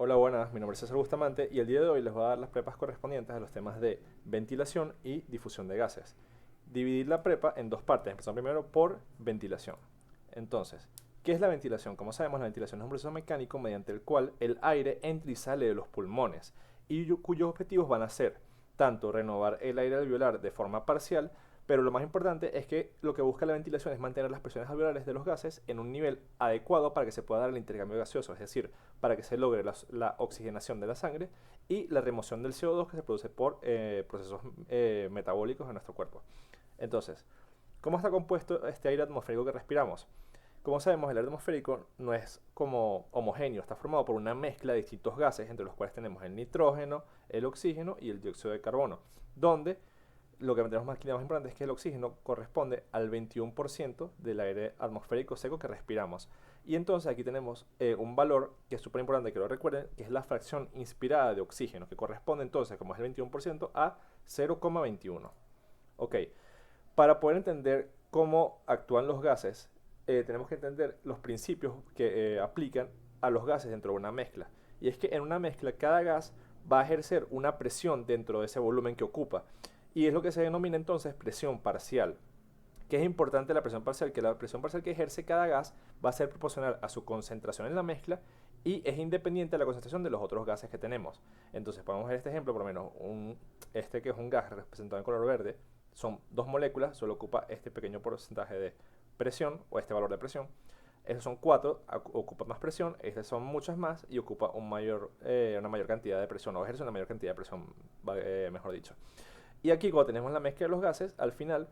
Hola, buenas, mi nombre es César Bustamante y el día de hoy les voy a dar las prepas correspondientes a los temas de ventilación y difusión de gases. Dividir la prepa en dos partes, empezando primero por ventilación. Entonces, ¿qué es la ventilación? Como sabemos, la ventilación es un proceso mecánico mediante el cual el aire entra y sale de los pulmones y cuyos objetivos van a ser tanto renovar el aire alveolar de forma parcial, pero lo más importante es que lo que busca la ventilación es mantener las presiones alveolares de los gases en un nivel adecuado para que se pueda dar el intercambio gaseoso, es decir, para que se logre la oxigenación de la sangre y la remoción del CO2 que se produce por procesos metabólicos en nuestro cuerpo. Entonces, ¿cómo está compuesto este aire atmosférico que respiramos? Como sabemos, el aire atmosférico no es como homogéneo, está formado por una mezcla de distintos gases, entre los cuales tenemos el nitrógeno, el oxígeno y el dióxido de carbono, donde lo que tenemos más importante es que el oxígeno corresponde al 21% del aire atmosférico seco que respiramos. Y entonces aquí tenemos un valor que es súper importante que lo recuerden, que es la fracción inspirada de oxígeno, que corresponde entonces, como es el 21%, a 0,21. Ok, para poder entender cómo actúan los gases, tenemos que entender los principios que aplican a los gases dentro de una mezcla. Y es que en una mezcla cada gas va a ejercer una presión dentro de ese volumen que ocupa. Y es lo que se denomina entonces presión parcial. ¿Qué es importante la presión parcial? Que la presión parcial que ejerce cada gas va a ser proporcional a su concentración en la mezcla y es independiente de la concentración de los otros gases que tenemos. Entonces, podemos ver este ejemplo, por lo menos, este que es un gas representado en color verde, son dos moléculas, solo ocupa este pequeño porcentaje de presión o este valor de presión. Esos son cuatro, ocupa más presión, estas son muchas más y ocupa una mayor cantidad de presión o ejerce una mayor cantidad de presión, mejor dicho. Y aquí cuando tenemos la mezcla de los gases, al final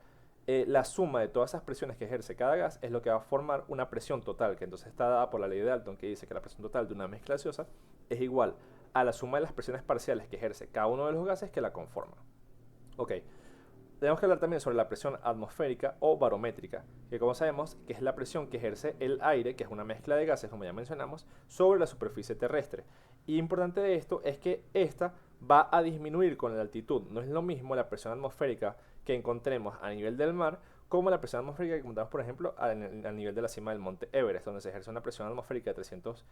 la suma de todas esas presiones que ejerce cada gas es lo que va a formar una presión total, que entonces está dada por la ley de Dalton, que dice que la presión total de una mezcla gaseosa es igual a la suma de las presiones parciales que ejerce cada uno de los gases que la conforman. Ok, tenemos que hablar también sobre la presión atmosférica o barométrica, que como sabemos que es la presión que ejerce el aire, que es una mezcla de gases, como ya mencionamos, sobre la superficie terrestre. Y importante de esto es que esta va a disminuir con la altitud. No es lo mismo la presión atmosférica que encontremos a nivel del mar como la presión atmosférica que encontramos, por ejemplo, a nivel de la cima del monte Everest, donde se ejerce una presión atmosférica de 300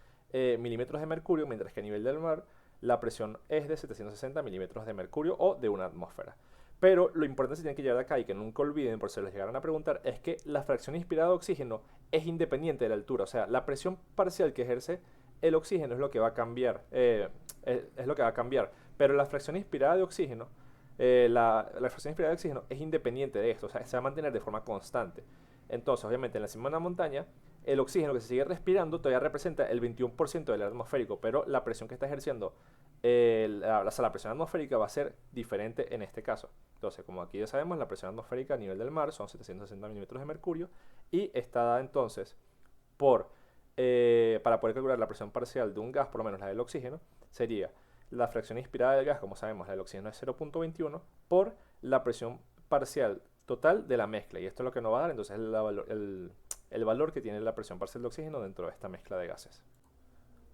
milímetros de mercurio, mientras que a nivel del mar la presión es de 760 milímetros de mercurio o de una atmósfera. Pero lo importante que se tiene que llevar acá y que nunca olviden, por si les llegaran a preguntar, es que la fracción inspirada de oxígeno es independiente de la altura. O sea, la presión parcial que ejerce el oxígeno es lo que va a cambiar. Es lo que va a cambiar. Pero la fracción inspirada de oxígeno, la fracción inspirada de oxígeno es independiente de esto. O sea, se va a mantener de forma constante. Entonces, obviamente, en la cima de una montaña, el oxígeno que se sigue respirando todavía representa el 21% del aire atmosférico, pero la presión que está ejerciendo la presión atmosférica va a ser diferente en este caso. Entonces, como aquí ya sabemos, la presión atmosférica a nivel del mar son 760 milímetros de mercurio y está dada entonces por, para poder calcular la presión parcial de un gas, por lo menos la del oxígeno, sería la fracción inspirada del gas, como sabemos, la del oxígeno es 0,21 por la presión parcial total de la mezcla. Y esto es lo que nos va a dar entonces el valor que tiene la presión parcial de oxígeno dentro de esta mezcla de gases.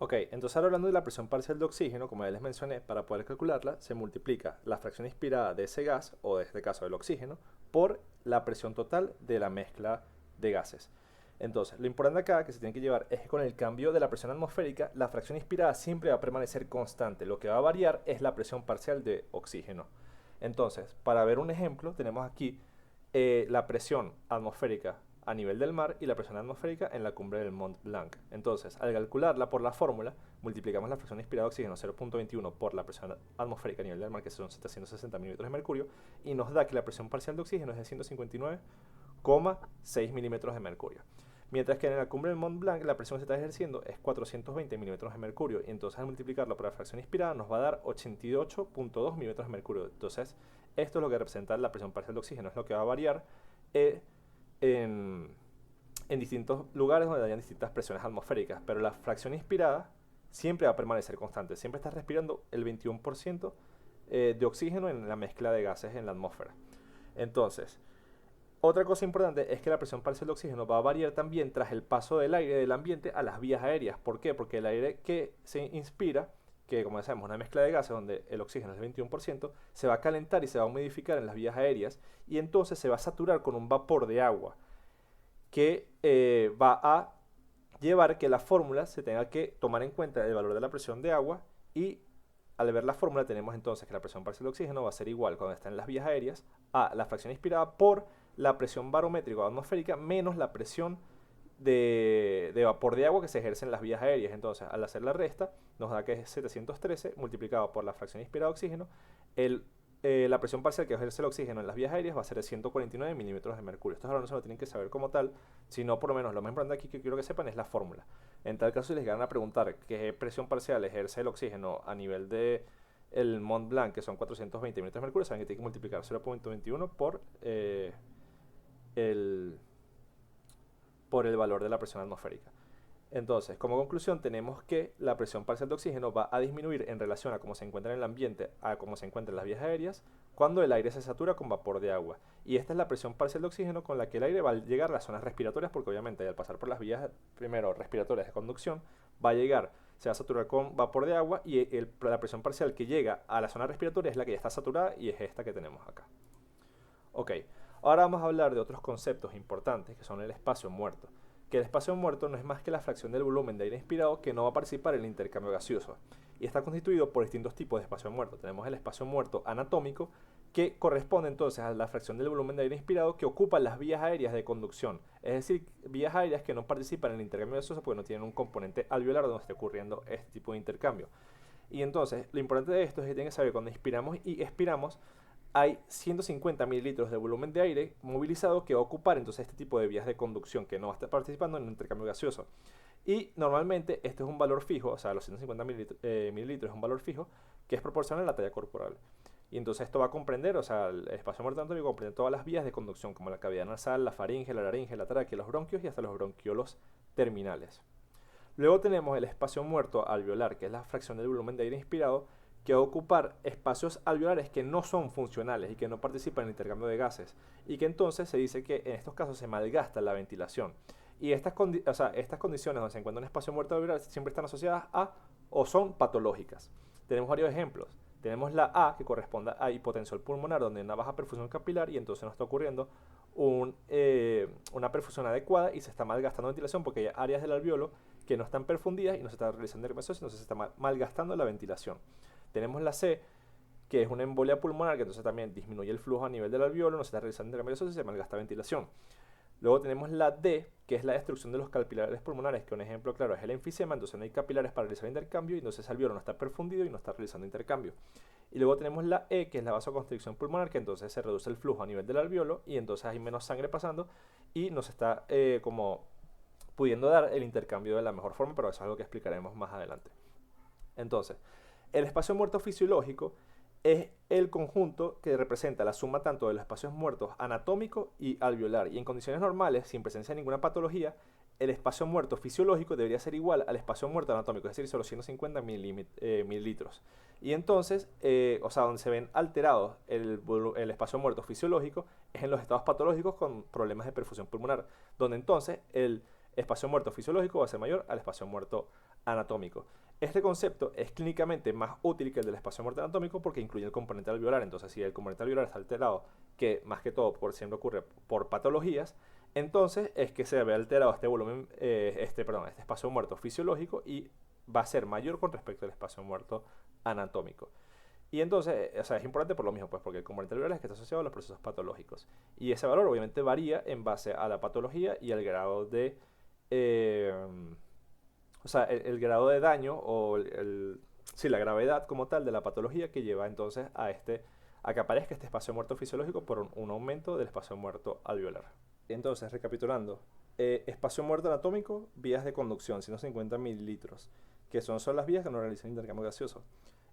Ok, entonces ahora hablando de la presión parcial de oxígeno, como ya les mencioné, para poder calcularla se multiplica la fracción inspirada de ese gas, o de este caso del oxígeno, por la presión total de la mezcla de gases. Entonces, lo importante acá que se tiene que llevar es que con el cambio de la presión atmosférica, la fracción inspirada siempre va a permanecer constante. Lo que va a variar es la presión parcial de oxígeno. Entonces, para ver un ejemplo, tenemos aquí la presión atmosférica a nivel del mar y la presión atmosférica en la cumbre del Mont Blanc. Entonces, al calcularla por la fórmula, multiplicamos la fracción inspirada de oxígeno 0,21 por la presión atmosférica a nivel del mar, que son 760 milímetros de mercurio, y nos da que la presión parcial de oxígeno es de 159,6 milímetros de mercurio. Mientras que en la cumbre del Mont Blanc la presión que se está ejerciendo es 420 milímetros de mercurio. Y entonces al multiplicarlo por la fracción inspirada nos va a dar 88,2 milímetros de mercurio. Entonces esto es lo que representa la presión parcial de oxígeno. Es lo que va a variar eh, en, en distintos lugares donde hayan distintas presiones atmosféricas. Pero la fracción inspirada siempre va a permanecer constante. Siempre estás respirando el 21% de oxígeno en la mezcla de gases en la atmósfera. Entonces, otra cosa importante es que la presión parcial de oxígeno va a variar también tras el paso del aire del ambiente a las vías aéreas. ¿Por qué? Porque el aire que se inspira, que como decíamos es una mezcla de gases donde el oxígeno es el 21%, se va a calentar y se va a humidificar en las vías aéreas y entonces se va a saturar con un vapor de agua que va a llevar que la fórmula se tenga que tomar en cuenta el valor de la presión de agua, y al ver la fórmula tenemos entonces que la presión parcial de oxígeno va a ser igual cuando está en las vías aéreas a la fracción inspirada por la presión barométrica o atmosférica menos la presión de vapor de agua que se ejerce en las vías aéreas. Entonces, al hacer la resta, nos da que es 713 multiplicado por la fracción inspirada de oxígeno. La presión parcial que ejerce el oxígeno en las vías aéreas va a ser de 149 milímetros de mercurio. Estos valores no se lo tienen que saber como tal, sino por lo menos lo más importante aquí que quiero que sepan es la fórmula. En tal caso, si les llegan a preguntar qué presión parcial ejerce el oxígeno a nivel de el Mont Blanc, que son 420 milímetros de mercurio, saben que tienen que multiplicar 0.21 por el valor de la presión atmosférica. Entonces, como conclusión, tenemos que la presión parcial de oxígeno va a disminuir en relación a cómo se encuentra en el ambiente, a cómo se encuentra en las vías aéreas, cuando el aire se satura con vapor de agua. Y esta es la presión parcial de oxígeno con la que el aire va a llegar a las zonas respiratorias, porque obviamente al pasar por las vías, primero respiratorias de conducción, va a llegar, se va a saturar con vapor de agua, y la presión parcial que llega a la zona respiratoria es la que ya está saturada, y es esta que tenemos acá. Ok, ahora vamos a hablar de otros conceptos importantes, que son el espacio muerto. Que el espacio muerto no es más que la fracción del volumen de aire inspirado que no va a participar en el intercambio gaseoso, y está constituido por distintos tipos de espacio muerto. Tenemos el espacio muerto anatómico, que corresponde entonces a la fracción del volumen de aire inspirado que ocupan las vías aéreas de conducción, es decir, vías aéreas que no participan en el intercambio gaseoso porque no tienen un componente alveolar donde esté ocurriendo este tipo de intercambio. Y entonces, lo importante de esto es que tienen que saber que cuando inspiramos y expiramos, hay 150 mililitros de volumen de aire movilizado que va a ocupar entonces este tipo de vías de conducción, que no va a estar participando en un intercambio gaseoso. Y normalmente este es un valor fijo, o sea, los 150 mililitros es un valor fijo que es proporcional a la talla corporal. Y entonces esto va a comprender, o sea, el espacio muerto anatómico comprende todas las vías de conducción, como la cavidad nasal, la faringe, la laringe, la tráquea, los bronquios y hasta los bronquiolos terminales. Luego tenemos el espacio muerto alveolar, que es la fracción del volumen de aire inspirado, que va a ocupar espacios alveolares que no son funcionales y que no participan en el intercambio de gases, y que entonces se dice que en estos casos se malgasta la ventilación. Y estas condiciones donde se encuentra un espacio muerto alveolar siempre están asociadas a o son patológicas. Tenemos varios ejemplos. Tenemos la A, que corresponde a hipotensión pulmonar, donde hay una baja perfusión capilar y entonces nos está ocurriendo una perfusión adecuada y se está malgastando ventilación porque hay áreas del alveolo que no están perfundidas y no se está realizando dermatosis, entonces se está malgastando la ventilación. Tenemos la C, que es una embolia pulmonar, que entonces también disminuye el flujo a nivel del alveolo, no se está realizando dermatosis y se malgasta ventilación. Luego tenemos la D, que es la destrucción de los capilares pulmonares, que un ejemplo claro es el enfisema, entonces no hay capilares para realizar intercambio y entonces el alveolo no está perfundido y no está realizando intercambio. Y luego tenemos la E, que es la vasoconstricción pulmonar, que entonces se reduce el flujo a nivel del alveolo y entonces hay menos sangre pasando y nos está como pudiendo dar el intercambio de la mejor forma, pero eso es algo que explicaremos más adelante. Entonces, el espacio muerto fisiológico es el conjunto que representa la suma tanto de los espacios muertos anatómico y alveolar, y en condiciones normales, sin presencia de ninguna patología, el espacio muerto fisiológico debería ser igual al espacio muerto anatómico, es decir, solo 150 mililitros. Y entonces, o sea, donde se ven alterados el espacio muerto fisiológico es en los estados patológicos con problemas de perfusión pulmonar, donde entonces el espacio muerto fisiológico va a ser mayor al espacio muerto anatómico. Este concepto es clínicamente más útil que el del espacio muerto anatómico porque incluye el componente alveolar. Entonces, si el componente alveolar está alterado, que más que todo siempre ocurre por patologías, entonces es que se ve alterado este volumen, este espacio muerto fisiológico y va a ser mayor con respecto al espacio muerto anatómico. Y entonces, o sea, es importante por lo mismo, pues porque el componente alveolar es que está asociado a los procesos patológicos. Y ese valor obviamente varía en base a la patología y al grado de o sea, el grado de daño o sí, la gravedad como tal de la patología que lleva entonces a que aparezca este espacio muerto fisiológico por un aumento del espacio muerto alveolar. Entonces, recapitulando, espacio muerto anatómico, vías de conducción, 150 mililitros, que son las vías que no realizan intercambio gaseoso.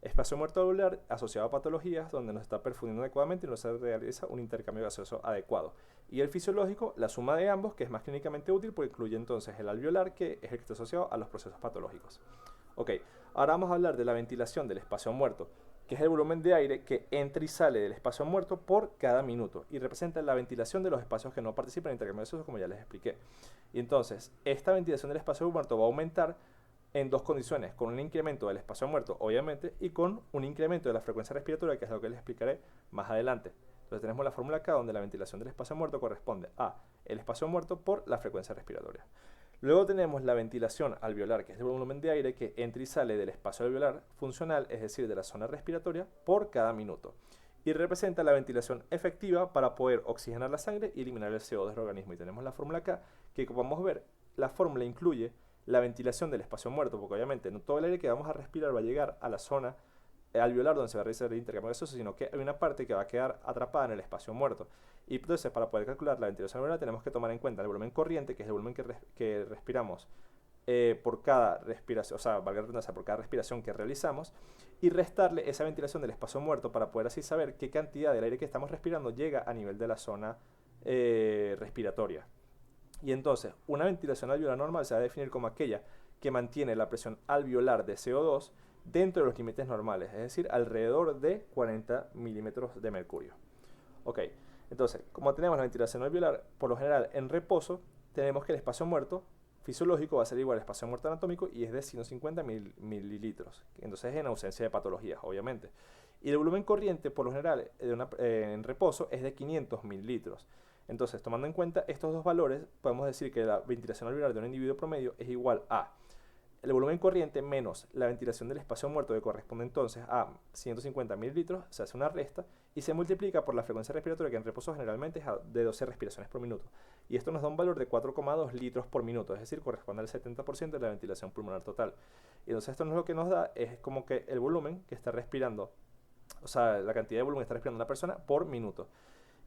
Espacio muerto alveolar asociado a patologías donde no se está perfundiendo adecuadamente y no se realiza un intercambio gaseoso adecuado. Y el fisiológico, la suma de ambos, que es más clínicamente útil porque incluye entonces el alveolar, que es el que está asociado a los procesos patológicos. Ok, ahora vamos a hablar de la ventilación del espacio muerto, que es el volumen de aire que entra y sale del espacio muerto por cada minuto y representa la ventilación de los espacios que no participan en intercambio gaseoso, como ya les expliqué. Y entonces, esta ventilación del espacio muerto va a aumentar en dos condiciones, con un incremento del espacio muerto, obviamente, y con un incremento de la frecuencia respiratoria, que es lo que les explicaré más adelante. Entonces tenemos la fórmula acá donde la ventilación del espacio muerto corresponde a el espacio muerto por la frecuencia respiratoria. Luego tenemos la ventilación alveolar, que es el volumen de aire que entra y sale del espacio alveolar funcional, es decir, de la zona respiratoria, por cada minuto. Y representa la ventilación efectiva para poder oxigenar la sangre y eliminar el CO2 del organismo. Y tenemos la fórmula acá, que como vamos a ver, la fórmula incluye la ventilación del espacio muerto, porque obviamente no todo el aire que vamos a respirar va a llegar a la zona alveolar donde se va a realizar el intercambio gaseoso, sino que hay una parte que va a quedar atrapada en el espacio muerto. Y entonces, para poder calcular la ventilación alveolar, tenemos que tomar en cuenta el volumen corriente, que es el volumen que respiramos por cada respiración, o sea, valga la redundancia, por cada respiración que realizamos, y restarle esa ventilación del espacio muerto para poder así saber qué cantidad del aire que estamos respirando llega a nivel de la zona respiratoria. Y entonces, una ventilación alveolar normal se va a definir como aquella que mantiene la presión alveolar de CO2 dentro de los límites normales, es decir, alrededor de 40 milímetros de mercurio. Ok, entonces, como tenemos la ventilación alveolar, por lo general en reposo, tenemos que el espacio muerto fisiológico va a ser igual al espacio muerto anatómico y es de 150 mililitros. Entonces, en ausencia de patologías, obviamente. Y el volumen corriente, por lo general, en reposo es de 500 mililitros. Entonces, tomando en cuenta estos dos valores, podemos decir que la ventilación alveolar de un individuo promedio es igual a el volumen corriente menos la ventilación del espacio muerto, que corresponde entonces a 150 mililitros, se hace una resta y se multiplica por la frecuencia respiratoria, que en reposo generalmente es de 12 respiraciones por minuto. Y esto nos da un valor de 4,2 litros por minuto, es decir, corresponde al 70% de la ventilación pulmonar total. Y entonces esto lo que nos da es como que el volumen que está respirando, o sea, la cantidad de volumen que está respirando una persona por minuto.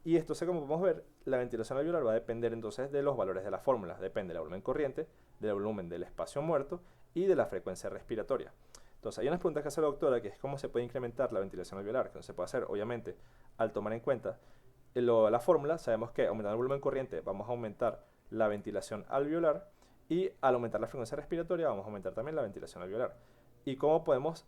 Y esto, como podemos ver, la ventilación alveolar va a depender entonces de los valores de la fórmula. Depende del volumen corriente, del volumen del espacio muerto y de la frecuencia respiratoria. Entonces, hay unas preguntas que hace la doctora, que es cómo se puede incrementar la ventilación alveolar, que no se puede hacer, obviamente, al tomar en cuenta la fórmula. Sabemos que aumentando el volumen corriente vamos a aumentar la ventilación alveolar y al aumentar la frecuencia respiratoria vamos a aumentar también la ventilación alveolar. ¿Y cómo podemos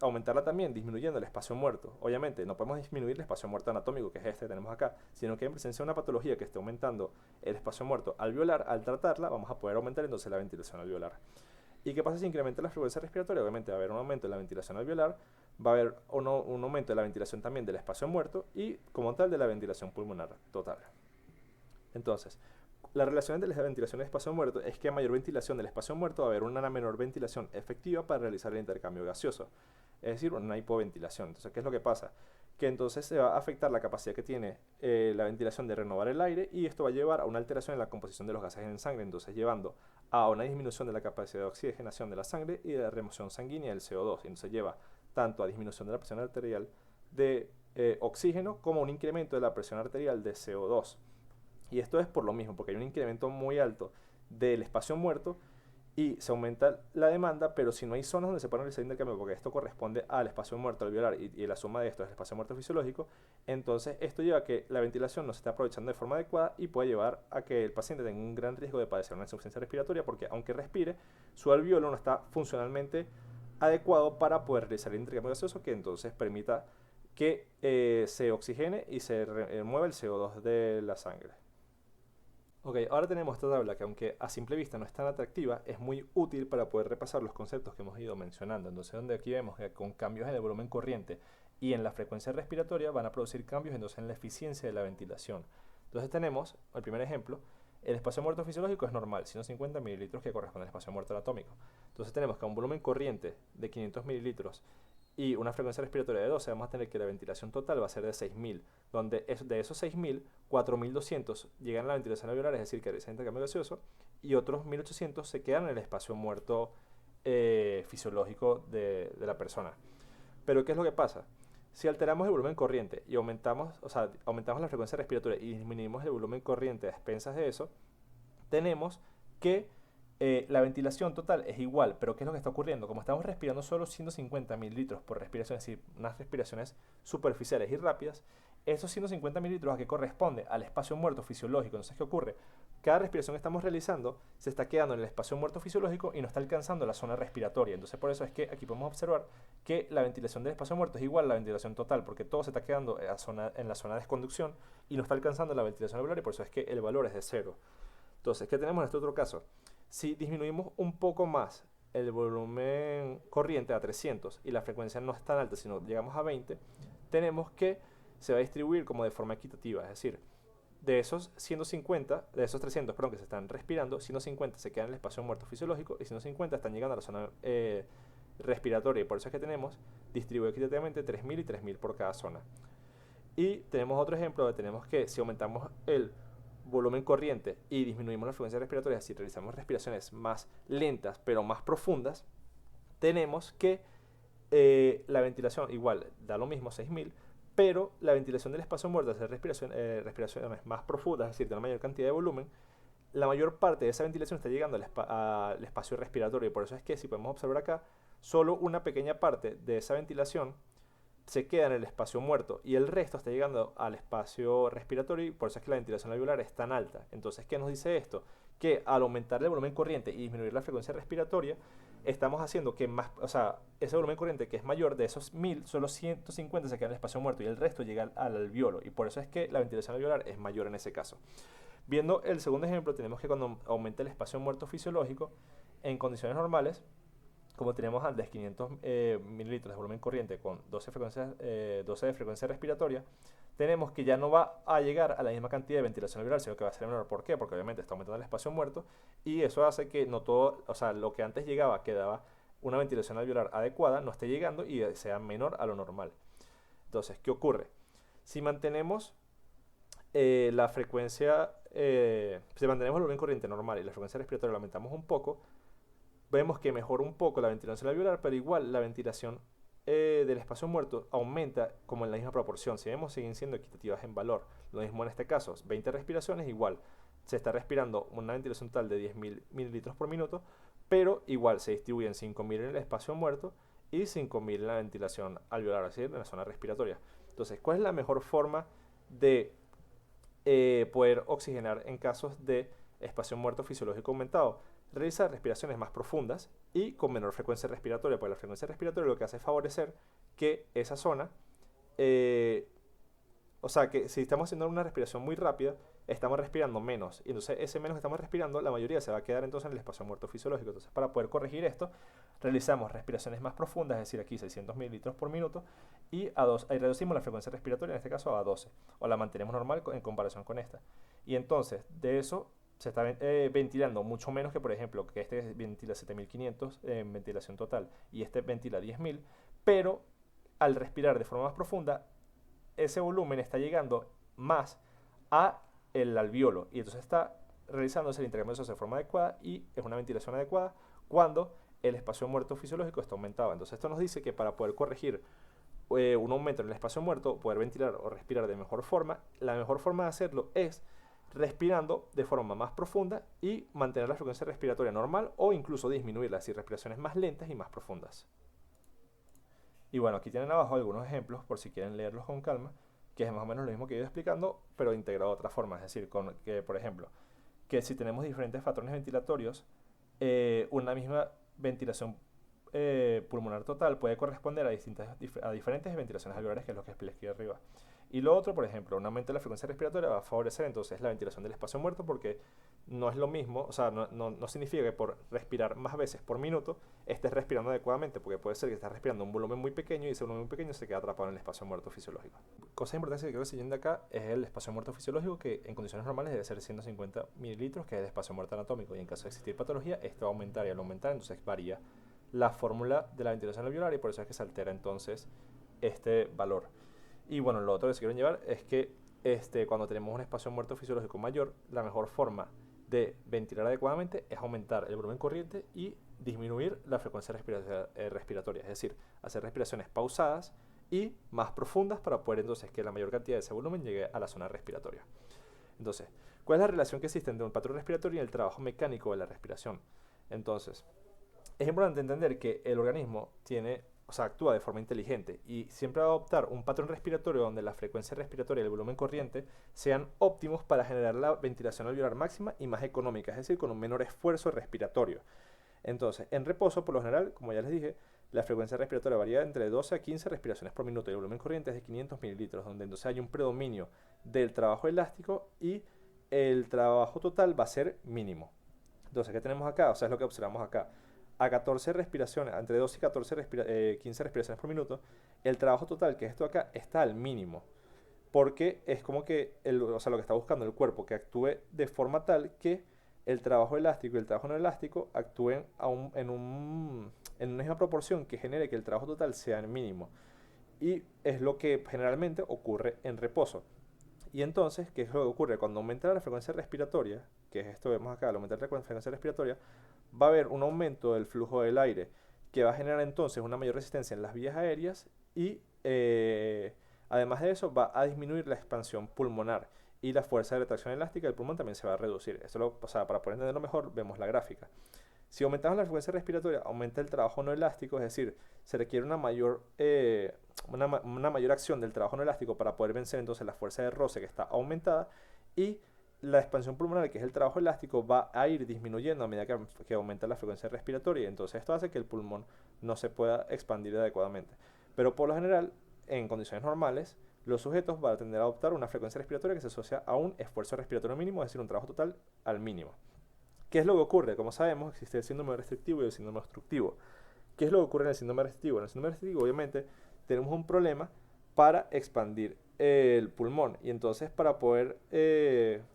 aumentarla también? Disminuyendo el espacio muerto. Obviamente, no podemos disminuir el espacio muerto anatómico, que es este que tenemos acá, sino que en presencia de una patología que esté aumentando el espacio muerto alveolar, al tratarla, vamos a poder aumentar entonces la ventilación alveolar. ¿Y qué pasa si incrementa la frecuencia respiratoria? Obviamente va a haber un aumento de la ventilación alveolar, va a haber un aumento de la ventilación también del espacio muerto y, como tal, de la ventilación pulmonar total. Entonces, la relación entre la ventilación y el espacio muerto es que a mayor ventilación del espacio muerto va a haber una menor ventilación efectiva para realizar el intercambio gaseoso, es decir, una hipoventilación. Entonces, ¿qué es lo que pasa? Que entonces se va a afectar la capacidad que tiene la ventilación de renovar el aire y esto va a llevar a una alteración en la composición de los gases en sangre, entonces llevando a una disminución de la capacidad de oxigenación de la sangre y de la remoción sanguínea del CO2. Y entonces lleva tanto a disminución de la presión arterial de oxígeno como a un incremento de la presión arterial de CO2. Y esto es por lo mismo, porque hay un incremento muy alto del espacio muerto y se aumenta la demanda, pero si no hay zonas donde se puede realizar intercambio, porque esto corresponde al espacio muerto alveolar y la suma de esto es el espacio muerto fisiológico, entonces esto lleva a que la ventilación no se esté aprovechando de forma adecuada y puede llevar a que el paciente tenga un gran riesgo de padecer una insuficiencia respiratoria, porque aunque respire, su alveolo no está funcionalmente adecuado para poder realizar el intercambio gaseoso, que entonces permita que se oxigene y se remueva el CO2 de la sangre. Ok, ahora tenemos esta tabla que, aunque a simple vista no es tan atractiva, es muy útil para poder repasar los conceptos que hemos ido mencionando. Entonces, donde aquí vemos que con cambios en el volumen corriente y en la frecuencia respiratoria van a producir cambios entonces en la eficiencia de la ventilación. Entonces tenemos, el primer ejemplo, el espacio muerto fisiológico es normal, 150 mililitros, que corresponde al espacio muerto anatómico. Entonces tenemos que a un volumen corriente de 500 mililitros y una frecuencia respiratoria de 12, vamos a tener que la ventilación total va a ser de 6.000, donde de esos 6.000, 4.200 llegan a la ventilación alveolar, es decir, que realizan intercambio gaseoso, y otros 1.800 se quedan en el espacio muerto fisiológico de la persona. Pero ¿qué es lo que pasa? Si alteramos el volumen corriente y aumentamos, o sea, aumentamos la frecuencia respiratoria y disminuimos el volumen corriente a expensas de eso, tenemos que la ventilación total es igual, pero ¿qué es lo que está ocurriendo? Como estamos respirando solo 150 mililitros por respiración, es decir, unas respiraciones superficiales y rápidas, esos 150 mililitros a que corresponde al espacio muerto fisiológico. Entonces, ¿qué ocurre? Cada respiración que estamos realizando se está quedando en el espacio muerto fisiológico y no está alcanzando la zona respiratoria. Entonces, por eso es que aquí podemos observar que la ventilación del espacio muerto es igual a la ventilación total, porque todo se está quedando en la zona de desconducción y no está alcanzando la ventilación alveolar, y por eso es que el valor es de 0. Entonces, ¿qué tenemos en este otro caso? Si disminuimos un poco más el volumen corriente a 300 y la frecuencia no es tan alta, sino llegamos a 20, tenemos que se va a distribuir como de forma equitativa, es decir, de esos 150, de esos 300, perdón, que se están respirando, 150 se quedan en el espacio muerto fisiológico y 150 están llegando a la zona respiratoria. Y por eso es que tenemos distribuido equitativamente 3000 y 3000 por cada zona. Y tenemos otro ejemplo donde tenemos que si aumentamos el volumen corriente y disminuimos la frecuencia respiratoria, si realizamos respiraciones más lentas pero más profundas, tenemos que la ventilación igual da lo mismo, 6000, pero la ventilación del espacio muerto, hacer respiraciones más profundas, es decir, de una mayor cantidad de volumen, la mayor parte de esa ventilación está llegando al espacio respiratorio. Y por eso es que, si podemos observar acá, solo una pequeña parte de esa ventilación se queda en el espacio muerto y el resto está llegando al espacio respiratorio, y por eso es que la ventilación alveolar es tan alta. Entonces, ¿qué nos dice esto? Que al aumentar el volumen corriente y disminuir la frecuencia respiratoria, estamos haciendo que más, o sea, ese volumen corriente que es mayor, de esos 1000, solo 150 se quedan en el espacio muerto y el resto llega al alveolo, y por eso es que la ventilación alveolar es mayor en ese caso. Viendo el segundo ejemplo, tenemos que cuando aumenta el espacio muerto fisiológico, en condiciones normales, como tenemos antes 500 mililitros de volumen corriente con 12 de frecuencia respiratoria, tenemos que ya no va a llegar a la misma cantidad de ventilación alveolar, sino que va a ser menor. ¿Por qué? Porque obviamente está aumentando el espacio muerto, y eso hace que no todo, o sea, lo que antes llegaba, que daba una ventilación alveolar adecuada, no esté llegando y sea menor a lo normal. Entonces, ¿qué ocurre? Si mantenemos la frecuencia, si mantenemos el volumen corriente normal y la frecuencia respiratoria la aumentamos un poco, vemos que mejora un poco la ventilación alveolar, pero igual la ventilación del espacio muerto aumenta como en la misma proporción. Si vemos, siguen siendo equitativas en valor. Lo mismo en este caso, 20 respiraciones, igual se está respirando una ventilación total de 10.000 mililitros por minuto, pero igual se distribuyen 5.000 en el espacio muerto y 5.000 en la ventilación alveolar, es decir, en la zona respiratoria. Entonces, ¿cuál es la mejor forma de poder oxigenar en casos de espacio muerto fisiológico aumentado? Realizar respiraciones más profundas y con menor frecuencia respiratoria, porque la frecuencia respiratoria lo que hace es favorecer que esa zona, o sea, que si estamos haciendo una respiración muy rápida, estamos respirando menos, y entonces ese menos que estamos respirando, la mayoría se va a quedar entonces en el espacio muerto fisiológico. Entonces, para poder corregir esto, realizamos respiraciones más profundas, es decir, aquí 600 mililitros por minuto, y ahí reducimos la frecuencia respiratoria, en este caso a 12, o la mantenemos normal en comparación con esta. Y entonces, de eso se está ventilando mucho menos que, por ejemplo, que este ventila 7500 en ventilación total y este ventila 10.000, pero al respirar de forma más profunda, ese volumen está llegando más a el alveolo, y entonces está realizándose el intercambio gaseoso de forma adecuada y es una ventilación adecuada cuando el espacio muerto fisiológico está aumentado. Entonces esto nos dice que para poder corregir un aumento en el espacio muerto, poder ventilar o respirar de mejor forma, la mejor forma de hacerlo es respirando de forma más profunda y mantener la frecuencia respiratoria normal o incluso disminuirla, es decir, respiraciones más lentas y más profundas. Y bueno, aquí tienen abajo algunos ejemplos por si quieren leerlos con calma, que es más o menos lo mismo que he ido explicando, pero integrado de otra forma. Es decir, que, por ejemplo, que si tenemos diferentes patrones ventilatorios, una misma ventilación pulmonar total puede corresponder a diferentes ventilaciones alveolares, que es lo que expliqué aquí arriba. Y lo otro, por ejemplo, un aumento de la frecuencia respiratoria va a favorecer entonces la ventilación del espacio muerto, porque no es lo mismo, o sea, no significa que por respirar más veces por minuto estés respirando adecuadamente, porque puede ser que estés respirando un volumen muy pequeño y ese volumen muy pequeño se queda atrapado en el espacio muerto fisiológico. Cosa importante que quiero decir de acá es el espacio muerto fisiológico, que en condiciones normales debe ser 150 mililitros, que es el espacio muerto anatómico, y en caso de existir patología, esto va a aumentar, y al aumentar entonces varía la fórmula de la ventilación alveolar, y por eso es que se altera entonces este valor. Y bueno, lo otro que se quieren llevar es que cuando tenemos un espacio muerto fisiológico mayor, la mejor forma de ventilar adecuadamente es aumentar el volumen corriente y disminuir la frecuencia respiratoria, es decir, hacer respiraciones pausadas y más profundas para poder entonces que la mayor cantidad de ese volumen llegue a la zona respiratoria. Entonces, ¿cuál es la relación que existe entre un patrón respiratorio y el trabajo mecánico de la respiración? Entonces, es importante entender que el organismo actúa de forma inteligente y siempre va a adoptar un patrón respiratorio donde la frecuencia respiratoria y el volumen corriente sean óptimos para generar la ventilación alveolar máxima y más económica, es decir, con un menor esfuerzo respiratorio. Entonces, en reposo, por lo general, como ya les dije, la frecuencia respiratoria varía entre 12 a 15 respiraciones por minuto y el volumen corriente es de 500 mililitros, donde entonces hay un predominio del trabajo elástico y el trabajo total va a ser mínimo. Entonces, ¿qué tenemos acá? O sea, es lo que observamos acá. A 14 respiraciones, entre 12 y 15 respiraciones por minuto, el trabajo total, que es esto acá, está al mínimo. porque es como que, o sea, lo que está buscando el cuerpo, que actúe de forma tal que el trabajo elástico y el trabajo no elástico actúen en una misma proporción que genere que el trabajo total sea el mínimo. Y es lo que generalmente ocurre en reposo. Y entonces, ¿qué es lo que ocurre? Cuando aumenta la frecuencia respiratoria, que es esto que vemos acá, al aumentar la frecuencia respiratoria, va a haber un aumento del flujo del aire, que va a generar entonces una mayor resistencia en las vías aéreas y además de eso va a disminuir la expansión pulmonar y la fuerza de retracción elástica del pulmón también se va a reducir. O sea, para poder entenderlo mejor, vemos la gráfica. Si aumentamos la frecuencia respiratoria, aumenta el trabajo no elástico, es decir, se requiere una mayor acción del trabajo no elástico para poder vencer entonces la fuerza de roce que está aumentada y la expansión pulmonar, que es el trabajo elástico, va a ir disminuyendo a medida que aumenta la frecuencia respiratoria y entonces esto hace que el pulmón no se pueda expandir adecuadamente. Pero por lo general, en condiciones normales, los sujetos van a tender a adoptar una frecuencia respiratoria que se asocia a un esfuerzo respiratorio mínimo, es decir, un trabajo total al mínimo. ¿Qué es lo que ocurre? Como sabemos, existe el síndrome restrictivo y el síndrome obstructivo. ¿Qué es lo que ocurre en el síndrome restrictivo? En el síndrome restrictivo, obviamente, tenemos un problema para expandir el pulmón y entonces para poder,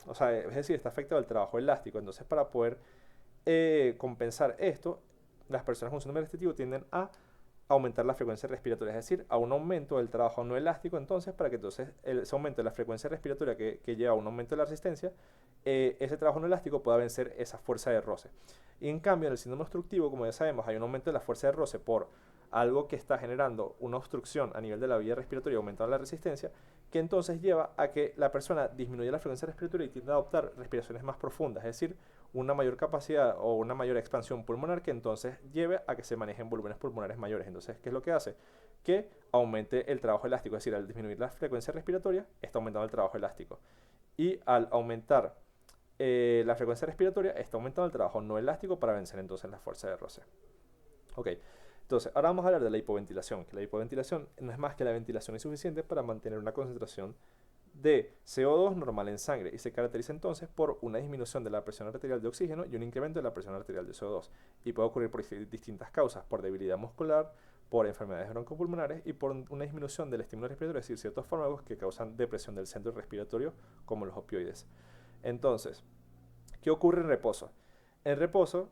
o sea, es decir, está afectado el trabajo elástico. Entonces, para poder compensar esto, las personas con síndrome restrictivo tienden a aumentar la frecuencia respiratoria, es decir, a un aumento del trabajo no elástico, entonces, para que entonces ese aumento de la frecuencia respiratoria que lleva a un aumento de la resistencia, ese trabajo no elástico pueda vencer esa fuerza de roce. Y en cambio, en el síndrome obstructivo, como ya sabemos, hay un aumento de la fuerza de roce por algo que está generando una obstrucción a nivel de la vía respiratoria, aumentando la resistencia, que entonces lleva a que la persona disminuya la frecuencia respiratoria y tienda a adoptar respiraciones más profundas, es decir, una mayor capacidad o una mayor expansión pulmonar que entonces lleve a que se manejen volúmenes pulmonares mayores. Entonces, ¿qué es lo que hace? Que aumente el trabajo elástico, es decir, al disminuir la frecuencia respiratoria, está aumentando el trabajo elástico. Y al aumentar la frecuencia respiratoria, está aumentando el trabajo no elástico para vencer entonces la fuerza de roce. Ok, entonces ahora vamos a hablar de la hipoventilación, que la hipoventilación no es más que la ventilación insuficiente para mantener una concentración de CO2 normal en sangre y se caracteriza entonces por una disminución de la presión arterial de oxígeno y un incremento de la presión arterial de CO2 y puede ocurrir por distintas causas, por debilidad muscular, por enfermedades broncopulmonares y por una disminución del estímulo respiratorio, es decir, ciertos fármacos que causan depresión del centro respiratorio como los opioides. Entonces, ¿qué ocurre en reposo? En reposo,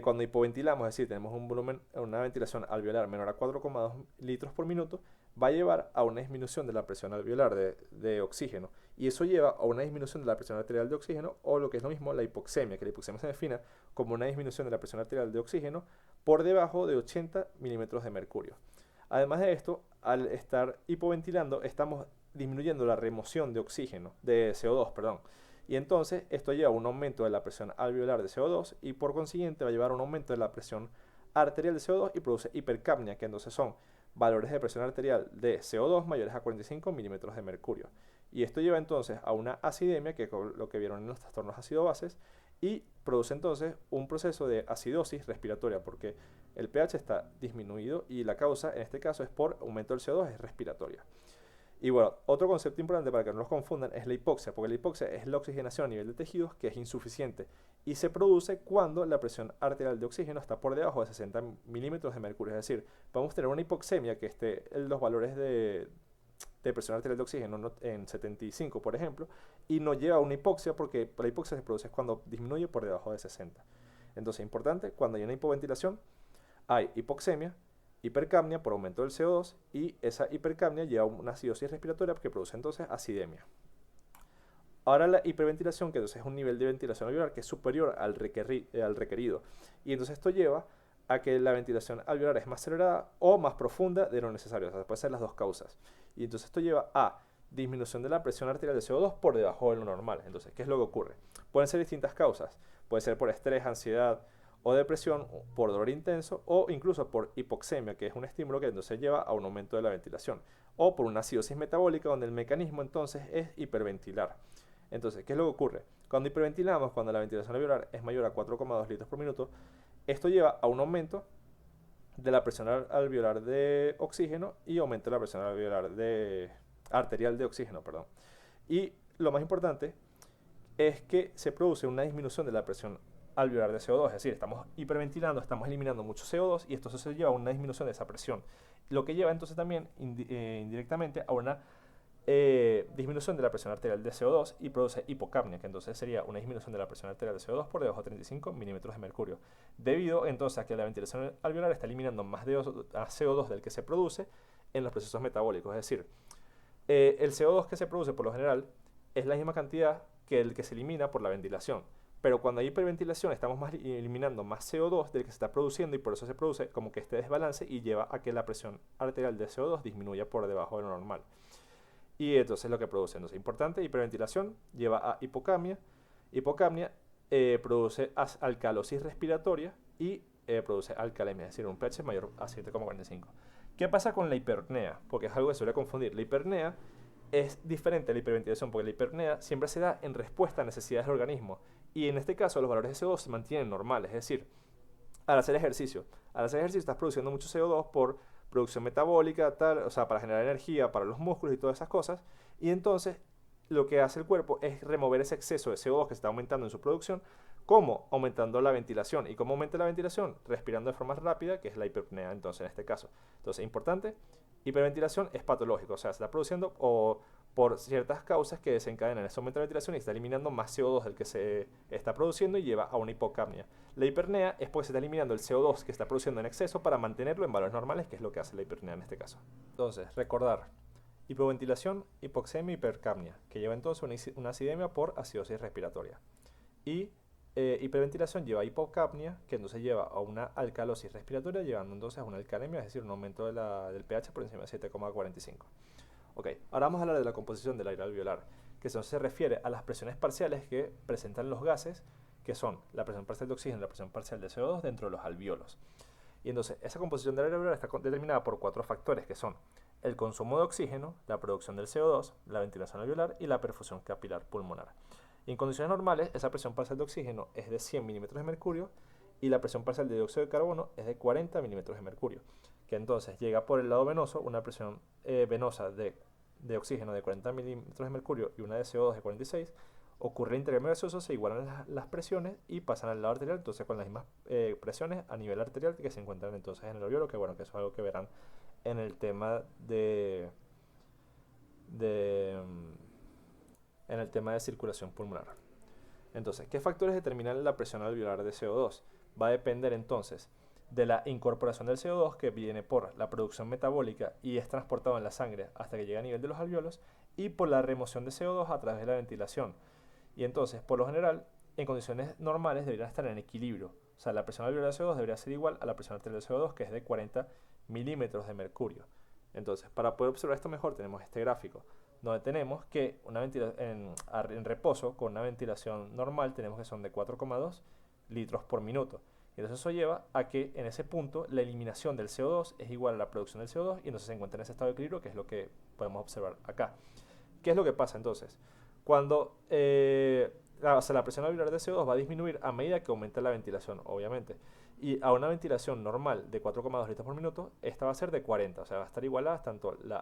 cuando hipoventilamos, es decir, tenemos un volumen, una ventilación alveolar menor a 4,2 litros por minuto, va a llevar a una disminución de la presión alveolar de oxígeno y eso lleva a una disminución de la presión arterial de oxígeno o lo que es lo mismo la hipoxemia, que la hipoxemia se define como una disminución de la presión arterial de oxígeno por debajo de 80 milímetros de mercurio. Además de esto, al estar hipoventilando, estamos disminuyendo la remoción de oxígeno, de CO2, perdón. Y entonces esto lleva a un aumento de la presión alveolar de CO2 y por consiguiente va a llevar a un aumento de la presión arterial de CO2 y produce hipercapnia, que entonces son valores de presión arterial de CO2 mayores a 45 milímetros de mercurio. Y esto lleva entonces a una acidemia, que es lo que vieron en los trastornos ácido-bases, y produce entonces un proceso de acidosis respiratoria, porque el pH está disminuido y la causa en este caso es por aumento del CO2, es respiratoria. Y bueno, otro concepto importante para que no los confundan es la hipoxia, porque la hipoxia es la oxigenación a nivel de tejidos que es insuficiente y se produce cuando la presión arterial de oxígeno está por debajo de 60 milímetros de mercurio. Es decir, podemos tener una hipoxemia que esté en los valores de presión arterial de oxígeno en 75, por ejemplo, y no lleva a una hipoxia porque la hipoxia se produce cuando disminuye por debajo de 60. Entonces, importante, cuando hay una hipoventilación, hay hipoxemia, hipercapnia por aumento del CO2 y esa hipercapnia lleva a una acidosis respiratoria que produce entonces acidemia. Ahora la hiperventilación, que entonces es un nivel de ventilación alveolar que es superior al requerido. Y entonces esto lleva a que la ventilación alveolar es más acelerada o más profunda de lo necesario. O sea, pueden ser las dos causas. Y entonces esto lleva a disminución de la presión arterial de CO2 por debajo de lo normal. Entonces, ¿qué es lo que ocurre? Pueden ser distintas causas. Puede ser por estrés, ansiedad o depresión, por dolor intenso o incluso por hipoxemia, que es un estímulo que entonces lleva a un aumento de la ventilación. O por una acidosis metabólica donde el mecanismo entonces es hiperventilar. Entonces, ¿qué es lo que ocurre? Cuando hiperventilamos, cuando la ventilación alveolar es mayor a 4,2 litros por minuto, esto lleva a un aumento de la presión alveolar de oxígeno y aumento de la presión alveolar arterial de oxígeno, perdón. Y lo más importante es que se produce una disminución de la presión alveolar de CO2, es decir, estamos hiperventilando, estamos eliminando mucho CO2 y esto se lleva a una disminución de esa presión, lo que lleva entonces también indirectamente a una disminución de la presión arterial de CO2 y produce hipocapnia, que entonces sería una disminución de la presión arterial de CO2 por debajo de 35 milímetros de mercurio, debido entonces a que la ventilación alveolar está eliminando más de CO2 del que se produce en los procesos metabólicos. Es decir, el CO2 que se produce por lo general es la misma cantidad que el que se elimina por la ventilación. Pero cuando hay hiperventilación estamos eliminando más CO2 del que se está produciendo y por eso se produce como que este desbalance y lleva a que la presión arterial de CO2 disminuya por debajo de lo normal. Y entonces lo que produce, entonces importante, hiperventilación lleva a hipocapnia. Hipocapnia produce alcalosis respiratoria y produce alcalemia, es decir, un pH mayor a 7,45. ¿Qué pasa con la hiperpnea? Porque es algo que se suele confundir. La hiperpnea es diferente a la hiperventilación porque la hiperpnea siempre se da en respuesta a necesidades del organismo y en este caso los valores de CO2 se mantienen normales, es decir, al hacer ejercicio estás produciendo mucho CO2 por producción metabólica, tal, o sea, para generar energía para los músculos y todas esas cosas, y entonces lo que hace el cuerpo es remover ese exceso de CO2 que se está aumentando en su producción. ¿Cómo? Aumentando la ventilación. ¿Y cómo aumenta la ventilación? Respirando de forma rápida, que es la hiperpnea entonces en este caso. Entonces, importante, hiperventilación es patológico, o sea, se está produciendo o por ciertas causas que desencadenan ese aumento de ventilación y está eliminando más CO2 del que se está produciendo y lleva a una hipocapnia. La hiperpnea es porque se está eliminando el CO2 que está produciendo en exceso para mantenerlo en valores normales, que es lo que hace la hiperpnea en este caso. Entonces, recordar, hipoventilación, hipoxemia y hipercapnia, que lleva entonces una acidemia por acidosis respiratoria. Y hiperventilación lleva a hipocapnia, que entonces lleva a una alcalosis respiratoria, llevando entonces a una alcalemia, es decir, un aumento del pH por encima de 7,45. Ok, ahora vamos a hablar de la composición del aire alveolar, que se refiere a las presiones parciales que presentan los gases, que son la presión parcial de oxígeno y la presión parcial de CO2 dentro de los alvéolos. Y entonces, esa composición del aire alveolar está determinada por 4 factores, que son el consumo de oxígeno, la producción del CO2, la ventilación alveolar y la perfusión capilar pulmonar. Y en condiciones normales, esa presión parcial de oxígeno es de 100 milímetros de mercurio y la presión parcial de dióxido de carbono es de 40 milímetros de mercurio, que entonces llega por el lado venoso una presión venosa de oxígeno de 40 milímetros de mercurio y una de CO2 de 46, ocurre el intercambio gaseoso, se igualan las presiones y pasan al lado arterial, entonces con las mismas presiones a nivel arterial que se encuentran entonces en el alveolo, que bueno, que eso es algo que verán en el tema en el tema de circulación pulmonar. Entonces, ¿qué factores determinan la presión alveolar de CO2? Va a depender entonces de la incorporación del CO2 que viene por la producción metabólica y es transportado en la sangre hasta que llega a nivel de los alvéolos y por la remoción de CO2 a través de la ventilación. Y entonces, por lo general, en condiciones normales deberían estar en equilibrio. O sea, la presión alveolar de CO2 debería ser igual a la presión arterial de CO2, que es de 40 milímetros de mercurio. Entonces, para poder observar esto mejor, tenemos este gráfico, donde tenemos que en reposo, con una ventilación normal, tenemos que son de 4,2 litros por minuto. Y entonces eso lleva a que en ese punto la eliminación del CO2 es igual a la producción del CO2 y entonces se encuentra en ese estado de equilibrio, que es lo que podemos observar acá. ¿Qué es lo que pasa entonces? Cuando la presión alveolar de CO2 va a disminuir a medida que aumenta la ventilación, obviamente. Y a una ventilación normal de 4,2 litros por minuto, esta va a ser de 40, o sea, va a estar igualada tanto la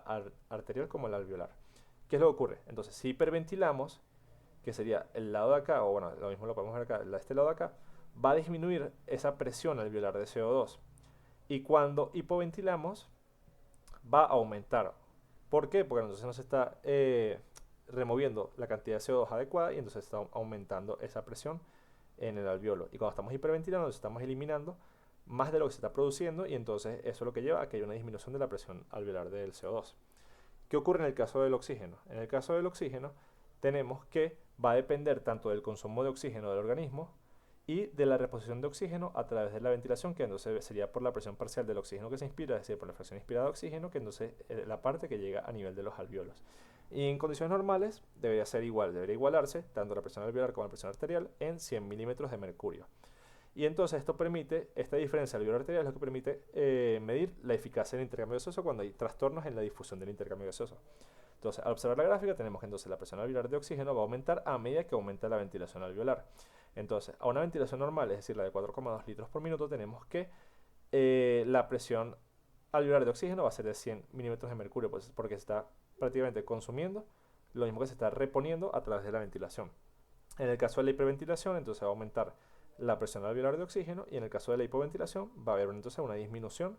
arterial como la alveolar. ¿Qué es lo que ocurre? Entonces, si hiperventilamos, que sería el lado de acá, o bueno, lo mismo lo podemos ver acá, este lado de acá, va a disminuir esa presión alveolar de CO2. Y cuando hipoventilamos, va a aumentar. ¿Por qué? Porque entonces nos está removiendo la cantidad de CO2 adecuada y entonces está aumentando esa presión en el alveolo. Y cuando estamos hiperventilando, nos estamos eliminando más de lo que se está produciendo y entonces eso es lo que lleva a que haya una disminución de la presión alveolar del CO2. ¿Qué ocurre en el caso del oxígeno? En el caso del oxígeno tenemos que va a depender tanto del consumo de oxígeno del organismo y de la reposición de oxígeno a través de la ventilación, que entonces sería por la presión parcial del oxígeno que se inspira, es decir, por la fracción inspirada de oxígeno, que entonces es la parte que llega a nivel de los alvéolos. Y en condiciones normales debería ser igual, debería igualarse tanto la presión alveolar como la presión arterial en 100 milímetros de mercurio. Y entonces esto permite, esta diferencia alveolar arterial es lo que permite medir la eficacia del intercambio gaseoso cuando hay trastornos en la difusión del intercambio gaseoso. Entonces, al observar la gráfica tenemos que entonces la presión alveolar de oxígeno va a aumentar a medida que aumenta la ventilación alveolar. Entonces, a una ventilación normal, es decir, la de 4,2 litros por minuto, tenemos que la presión alveolar de oxígeno va a ser de 100 milímetros de mercurio, pues, porque se está prácticamente consumiendo lo mismo que se está reponiendo a través de la ventilación. En el caso de la hiperventilación, entonces va a aumentar la presión alveolar de oxígeno y en el caso de la hipoventilación va a haber entonces una disminución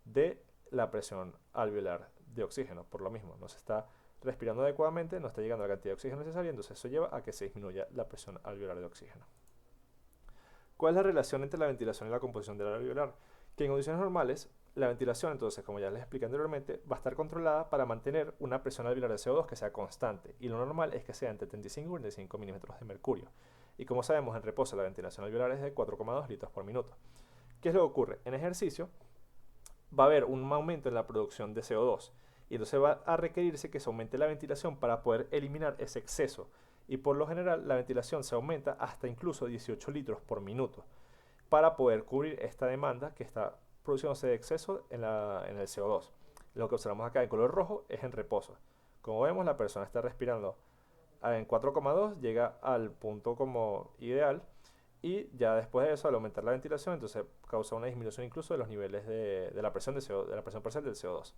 de la presión alveolar de oxígeno, por lo mismo, no se está respirando adecuadamente, no está llegando a la cantidad de oxígeno necesaria, entonces eso lleva a que se disminuya la presión alveolar de oxígeno. ¿Cuál es la relación entre la ventilación y la composición del alveolar? Que en condiciones normales, la ventilación, entonces, como ya les expliqué anteriormente, va a estar controlada para mantener una presión alveolar de CO2 que sea constante, y lo normal es que sea entre 35 y 45 milímetros de mercurio. Y como sabemos, en reposo la ventilación alveolar es de 4,2 litros por minuto. ¿Qué es lo que ocurre? En ejercicio va a haber un aumento en la producción de CO2, y entonces va a requerirse que se aumente la ventilación para poder eliminar ese exceso. Y por lo general la ventilación se aumenta hasta incluso 18 litros por minuto para poder cubrir esta demanda que está produciéndose de exceso en el CO2. Lo que observamos acá en color rojo es en reposo. Como vemos, la persona está respirando en 4,2, llega al punto como ideal, y ya después de eso, al aumentar la ventilación, entonces causa una disminución incluso de los niveles de la presión de la presión parcial del CO2.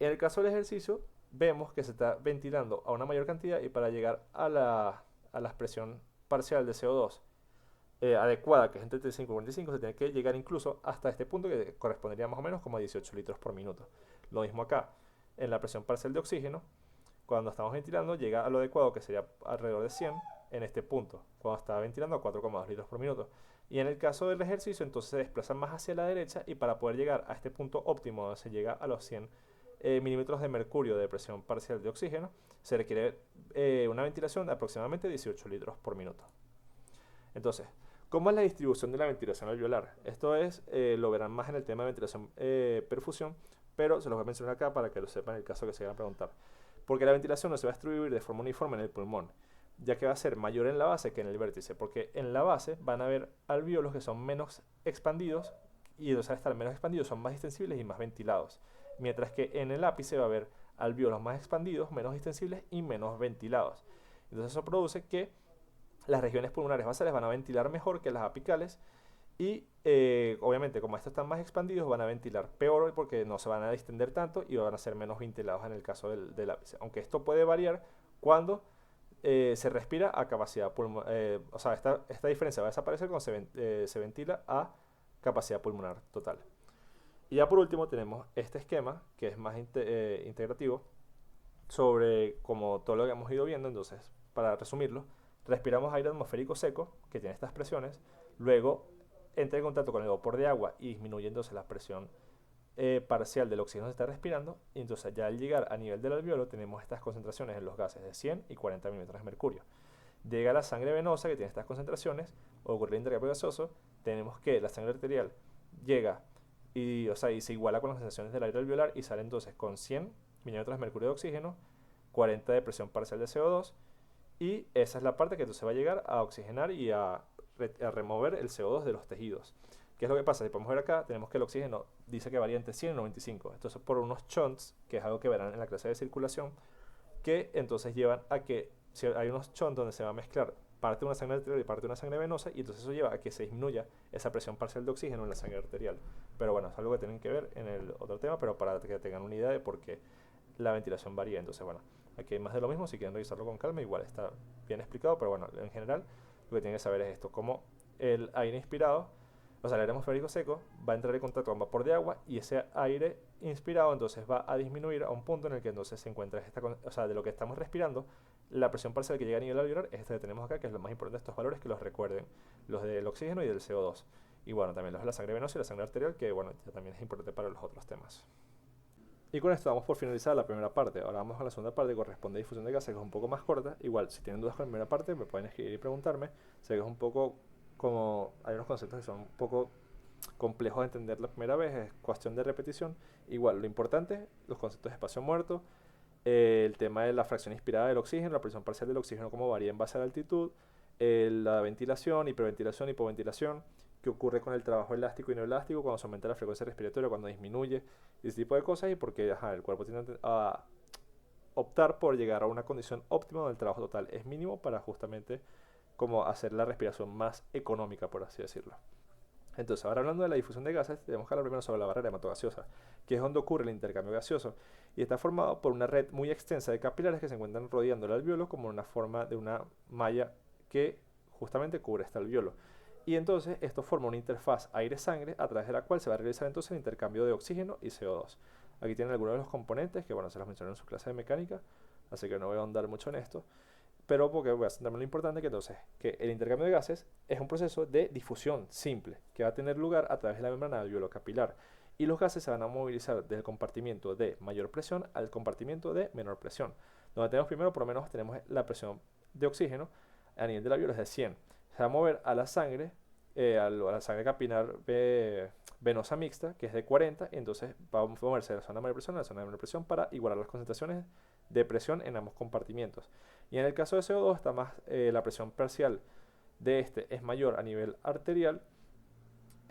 En el caso del ejercicio, vemos que se está ventilando a una mayor cantidad, y para llegar a la presión parcial de CO2 adecuada, que es entre 35 y 45, se tiene que llegar incluso hasta este punto, que correspondería más o menos como a 18 litros por minuto. Lo mismo acá, en la presión parcial de oxígeno, cuando estamos ventilando, llega a lo adecuado, que sería alrededor de 100, en este punto, cuando está ventilando a 4,2 litros por minuto. Y en el caso del ejercicio, entonces se desplaza más hacia la derecha, y para poder llegar a este punto óptimo, donde se llega a los 100 milímetros de mercurio de presión parcial de oxígeno, se requiere una ventilación de aproximadamente 18 litros por minuto. Entonces, ¿cómo es la distribución de la ventilación alveolar? Esto lo verán más en el tema de ventilación perfusión, pero se los voy a mencionar acá para que lo sepan en el caso que se vayan a preguntar. Porque la ventilación no se va a distribuir de forma uniforme en el pulmón, ya que va a ser mayor en la base que en el vértice, porque en la base van a haber alvéolos que son menos expandidos, y al estar menos expandidos son más extensibles y más ventilados, mientras que en el ápice va a haber alvéolos más expandidos, menos extensibles y menos ventilados. Entonces eso produce que las regiones pulmonares basales van a ventilar mejor que las apicales, y obviamente, como estos están más expandidos, van a ventilar peor porque no se van a distender tanto y van a ser menos ventilados en el caso del ápice. Aunque esto puede variar cuando se respira a capacidad pulmonar. O sea, esta diferencia va a desaparecer cuando se ventila a capacidad pulmonar total. Y ya por último tenemos este esquema que es más integrativo sobre como todo lo que hemos ido viendo. Entonces, para resumirlo, respiramos aire atmosférico seco que tiene estas presiones, luego entra en contacto con el vapor de agua y disminuye entonces la presión parcial del oxígeno que se está respirando, y entonces ya al llegar a nivel del alveolo tenemos estas concentraciones en los gases de 100 y 40 milímetros de mercurio. Llega a la sangre venosa que tiene estas concentraciones, ocurre el intercambio gaseoso, tenemos que la sangre arterial llega y se iguala con las concentraciones del aire alveolar y sale entonces con 100 milímetros de mercurio de oxígeno, 40 de presión parcial de CO2, y esa es la parte que entonces va a llegar a oxigenar y a remover el CO2 de los tejidos. ¿Qué es lo que pasa? Si podemos ver acá, tenemos que el oxígeno dice que varía entre 100 y 95. Esto es por unos shunts, que es algo que verán en la clase de circulación, que entonces llevan a que si hay unos shunts donde se va a mezclar parte de una sangre arterial y parte de una sangre venosa, y entonces eso lleva a que se disminuya esa presión parcial de oxígeno en la sangre arterial. Pero bueno, es algo que tienen que ver en el otro tema, pero para que tengan una idea de por qué la ventilación varía. Entonces, bueno, aquí hay más de lo mismo, si quieren revisarlo con calma, igual está bien explicado, pero bueno, en general lo que tienen que saber es esto, cómo el aire inspirado, o sea, el aire atmosférico seco, va a entrar en contacto con vapor de agua, y ese aire inspirado entonces va a disminuir a un punto en el que entonces se encuentra o sea, de lo que estamos respirando, la presión parcial que llega a nivel alveolar es esta que tenemos acá, que es lo más importante de estos valores, que los recuerden, los del oxígeno y del CO2. Y bueno, también los de la sangre venosa y la sangre arterial, que bueno, ya también es importante para los otros temas. Y con esto damos por finalizada la primera parte. Ahora vamos a la segunda parte, que corresponde a difusión de gases, que es un poco más corta. Igual, si tienen dudas con la primera parte, me pueden escribir y preguntarme. Sé que es un poco como, hay unos conceptos que son un poco complejos de entender la primera vez, es cuestión de repetición. Igual, lo importante, los conceptos de espacio muerto, el tema de la fracción inspirada del oxígeno, la presión parcial del oxígeno, cómo varía en base a la altitud, la ventilación, hiperventilación, hipoventilación, qué ocurre con el trabajo elástico y no elástico, cuando se aumenta la frecuencia respiratoria, cuando disminuye, ese tipo de cosas, y porque el cuerpo tiende a optar por llegar a una condición óptima donde el trabajo total es mínimo para justamente como hacer la respiración más económica, por así decirlo. Entonces, ahora hablando de la difusión de gases, tenemos que hablar primero sobre la barrera hematogaseosa, que es donde ocurre el intercambio gaseoso, y está formado por una red muy extensa de capilares que se encuentran rodeando el alveolo como una forma de una malla que justamente cubre este alveolo. Y entonces esto forma una interfaz aire-sangre a través de la cual se va a realizar entonces el intercambio de oxígeno y CO2. Aquí tienen algunos de los componentes que bueno, se los mencioné en su clase de mecánica, así que no voy a ahondar mucho en esto, pero porque voy a centrarme en lo importante, que entonces, que el intercambio de gases es un proceso de difusión simple, que va a tener lugar a través de la membrana alveolo capilar, y los gases se van a movilizar del compartimiento de mayor presión al compartimiento de menor presión, donde tenemos primero, por lo menos tenemos la presión de oxígeno a nivel del alveolo es de 100, se va a mover a la sangre, a la sangre capilar venosa mixta, que es de 40, y entonces va a moverse de la zona de mayor presión a la zona de menor presión para igualar las concentraciones de presión en ambos compartimientos. Y en el caso de CO2 está más, la presión parcial de este es mayor a nivel arterial,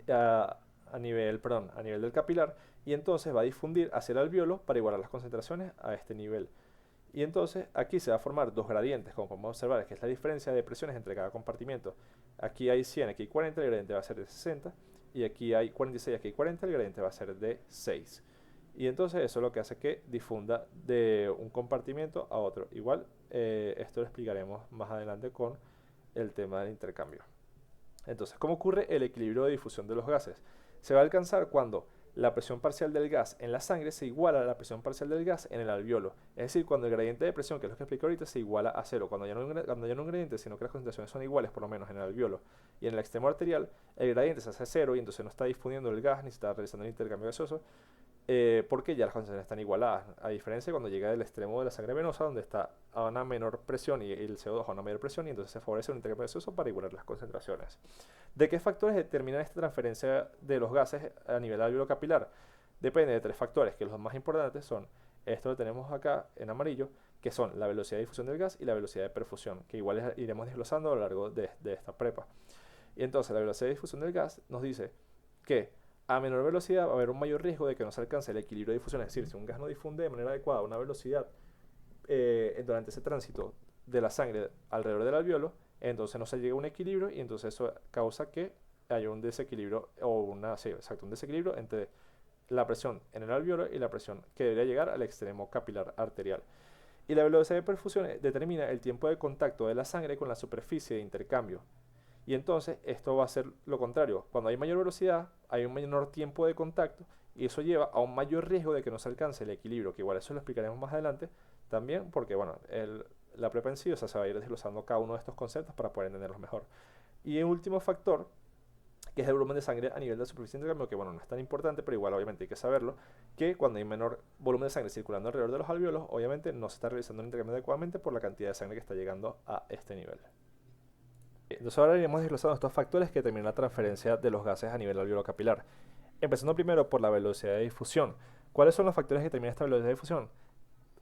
a nivel del capilar, y entonces va a difundir hacia el alveolo para igualar las concentraciones a este nivel. Y entonces aquí se va a formar dos gradientes, como podemos observar, que es la diferencia de presiones entre cada compartimento. Aquí hay 100, aquí hay 40, el gradiente va a ser de 60, y aquí hay 46, aquí hay 40, el gradiente va a ser de 6. Y entonces eso es lo que hace que difunda de un compartimento a otro. Igual, esto lo explicaremos más adelante con el tema del intercambio. Entonces, ¿cómo ocurre el equilibrio de difusión de los gases? Se va a alcanzar cuando la presión parcial del gas en la sangre se iguala a la presión parcial del gas en el alveolo. Es decir, cuando el gradiente de presión, que es lo que expliqué ahorita, se iguala a cero. Cuando ya no hay un gradiente, sino que las concentraciones son iguales, por lo menos en el alveolo y en el extremo arterial, el gradiente se hace cero y entonces no está difundiendo el gas ni se está realizando el intercambio gaseoso, porque ya las concentraciones están igualadas, a diferencia de cuando llega del extremo de la sangre venosa, donde está a una menor presión y el CO2 a una mayor presión, y entonces se favorece un intercambio gaseoso para igualar las concentraciones. ¿De qué factores determinan esta transferencia de los gases a nivel alveolo capilar? Depende de tres factores, que los más importantes son, esto lo tenemos acá en amarillo, que son la velocidad de difusión del gas y la velocidad de perfusión, que igual iremos desglosando a lo largo de esta prepa. Y entonces la velocidad de difusión del gas nos dice que a menor velocidad va a haber un mayor riesgo de que no se alcance el equilibrio de difusión, es decir, si un gas no difunde de manera adecuada a una velocidad durante ese tránsito de la sangre alrededor del alveolo, entonces no se llega a un equilibrio y entonces eso causa que haya un desequilibrio un desequilibrio entre la presión en el alveolo y la presión que debería llegar al extremo capilar arterial. Y la velocidad de perfusión determina el tiempo de contacto de la sangre con la superficie de intercambio. Y entonces esto va a ser lo contrario. Cuando hay mayor velocidad, hay un menor tiempo de contacto y eso lleva a un mayor riesgo de que no se alcance el equilibrio, que igual eso lo explicaremos más adelante también, porque bueno, la prepa en sí, se va a ir desglosando cada uno de estos conceptos para poder entenderlos mejor. Y el último factor, que es el volumen de sangre a nivel de la superficie de intercambio, que bueno, no es tan importante, pero igual obviamente hay que saberlo, que cuando hay menor volumen de sangre circulando alrededor de los alveolos, obviamente no se está realizando el intercambio adecuadamente por la cantidad de sangre que está llegando a este nivel. Entonces ahora iremos desglosando estos factores que determinan la transferencia de los gases a nivel alveolo capilar. Empezando primero por la velocidad de difusión. ¿Cuáles son los factores que determinan esta velocidad de difusión?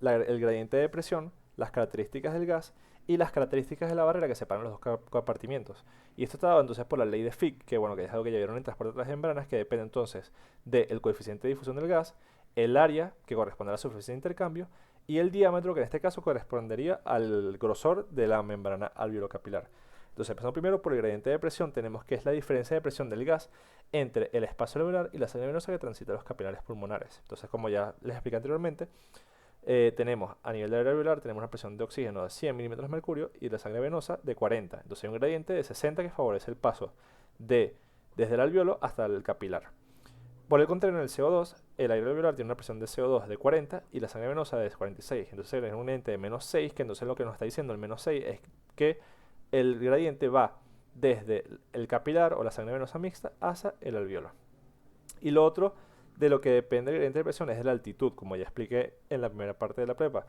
El gradiente de presión, las características del gas y las características de la barrera que separan los dos compartimientos. Y esto está dado entonces por la ley de Fick, que bueno, que es algo que ya vieron en transporte de las membranas, que depende entonces del coeficiente de difusión del gas, el área, que corresponde a la superficie de intercambio, y el diámetro, que en este caso correspondería al grosor de la membrana alveolo capilar. Entonces, empezando primero por el gradiente de presión, tenemos que es la diferencia de presión del gas entre el espacio alveolar y la sangre venosa que transita los capilares pulmonares. Entonces, como ya les expliqué anteriormente, tenemos a nivel de alveolar tenemos una presión de oxígeno de 100 milímetros de mercurio y de sangre venosa de 40. Entonces, hay un gradiente de 60 que favorece el paso desde el alveolo hasta el capilar. Por el contrario, en el CO2, el aire alveolar tiene una presión de CO2 de 40 y la sangre venosa de 46. Entonces, es un gradiente de menos 6, que entonces lo que nos está diciendo el menos 6 es que el gradiente va desde el capilar o la sangre venosa mixta hacia el alveolo. Y lo otro de lo que depende el gradiente de presión es de la altitud, como ya expliqué en la primera parte de la prepa.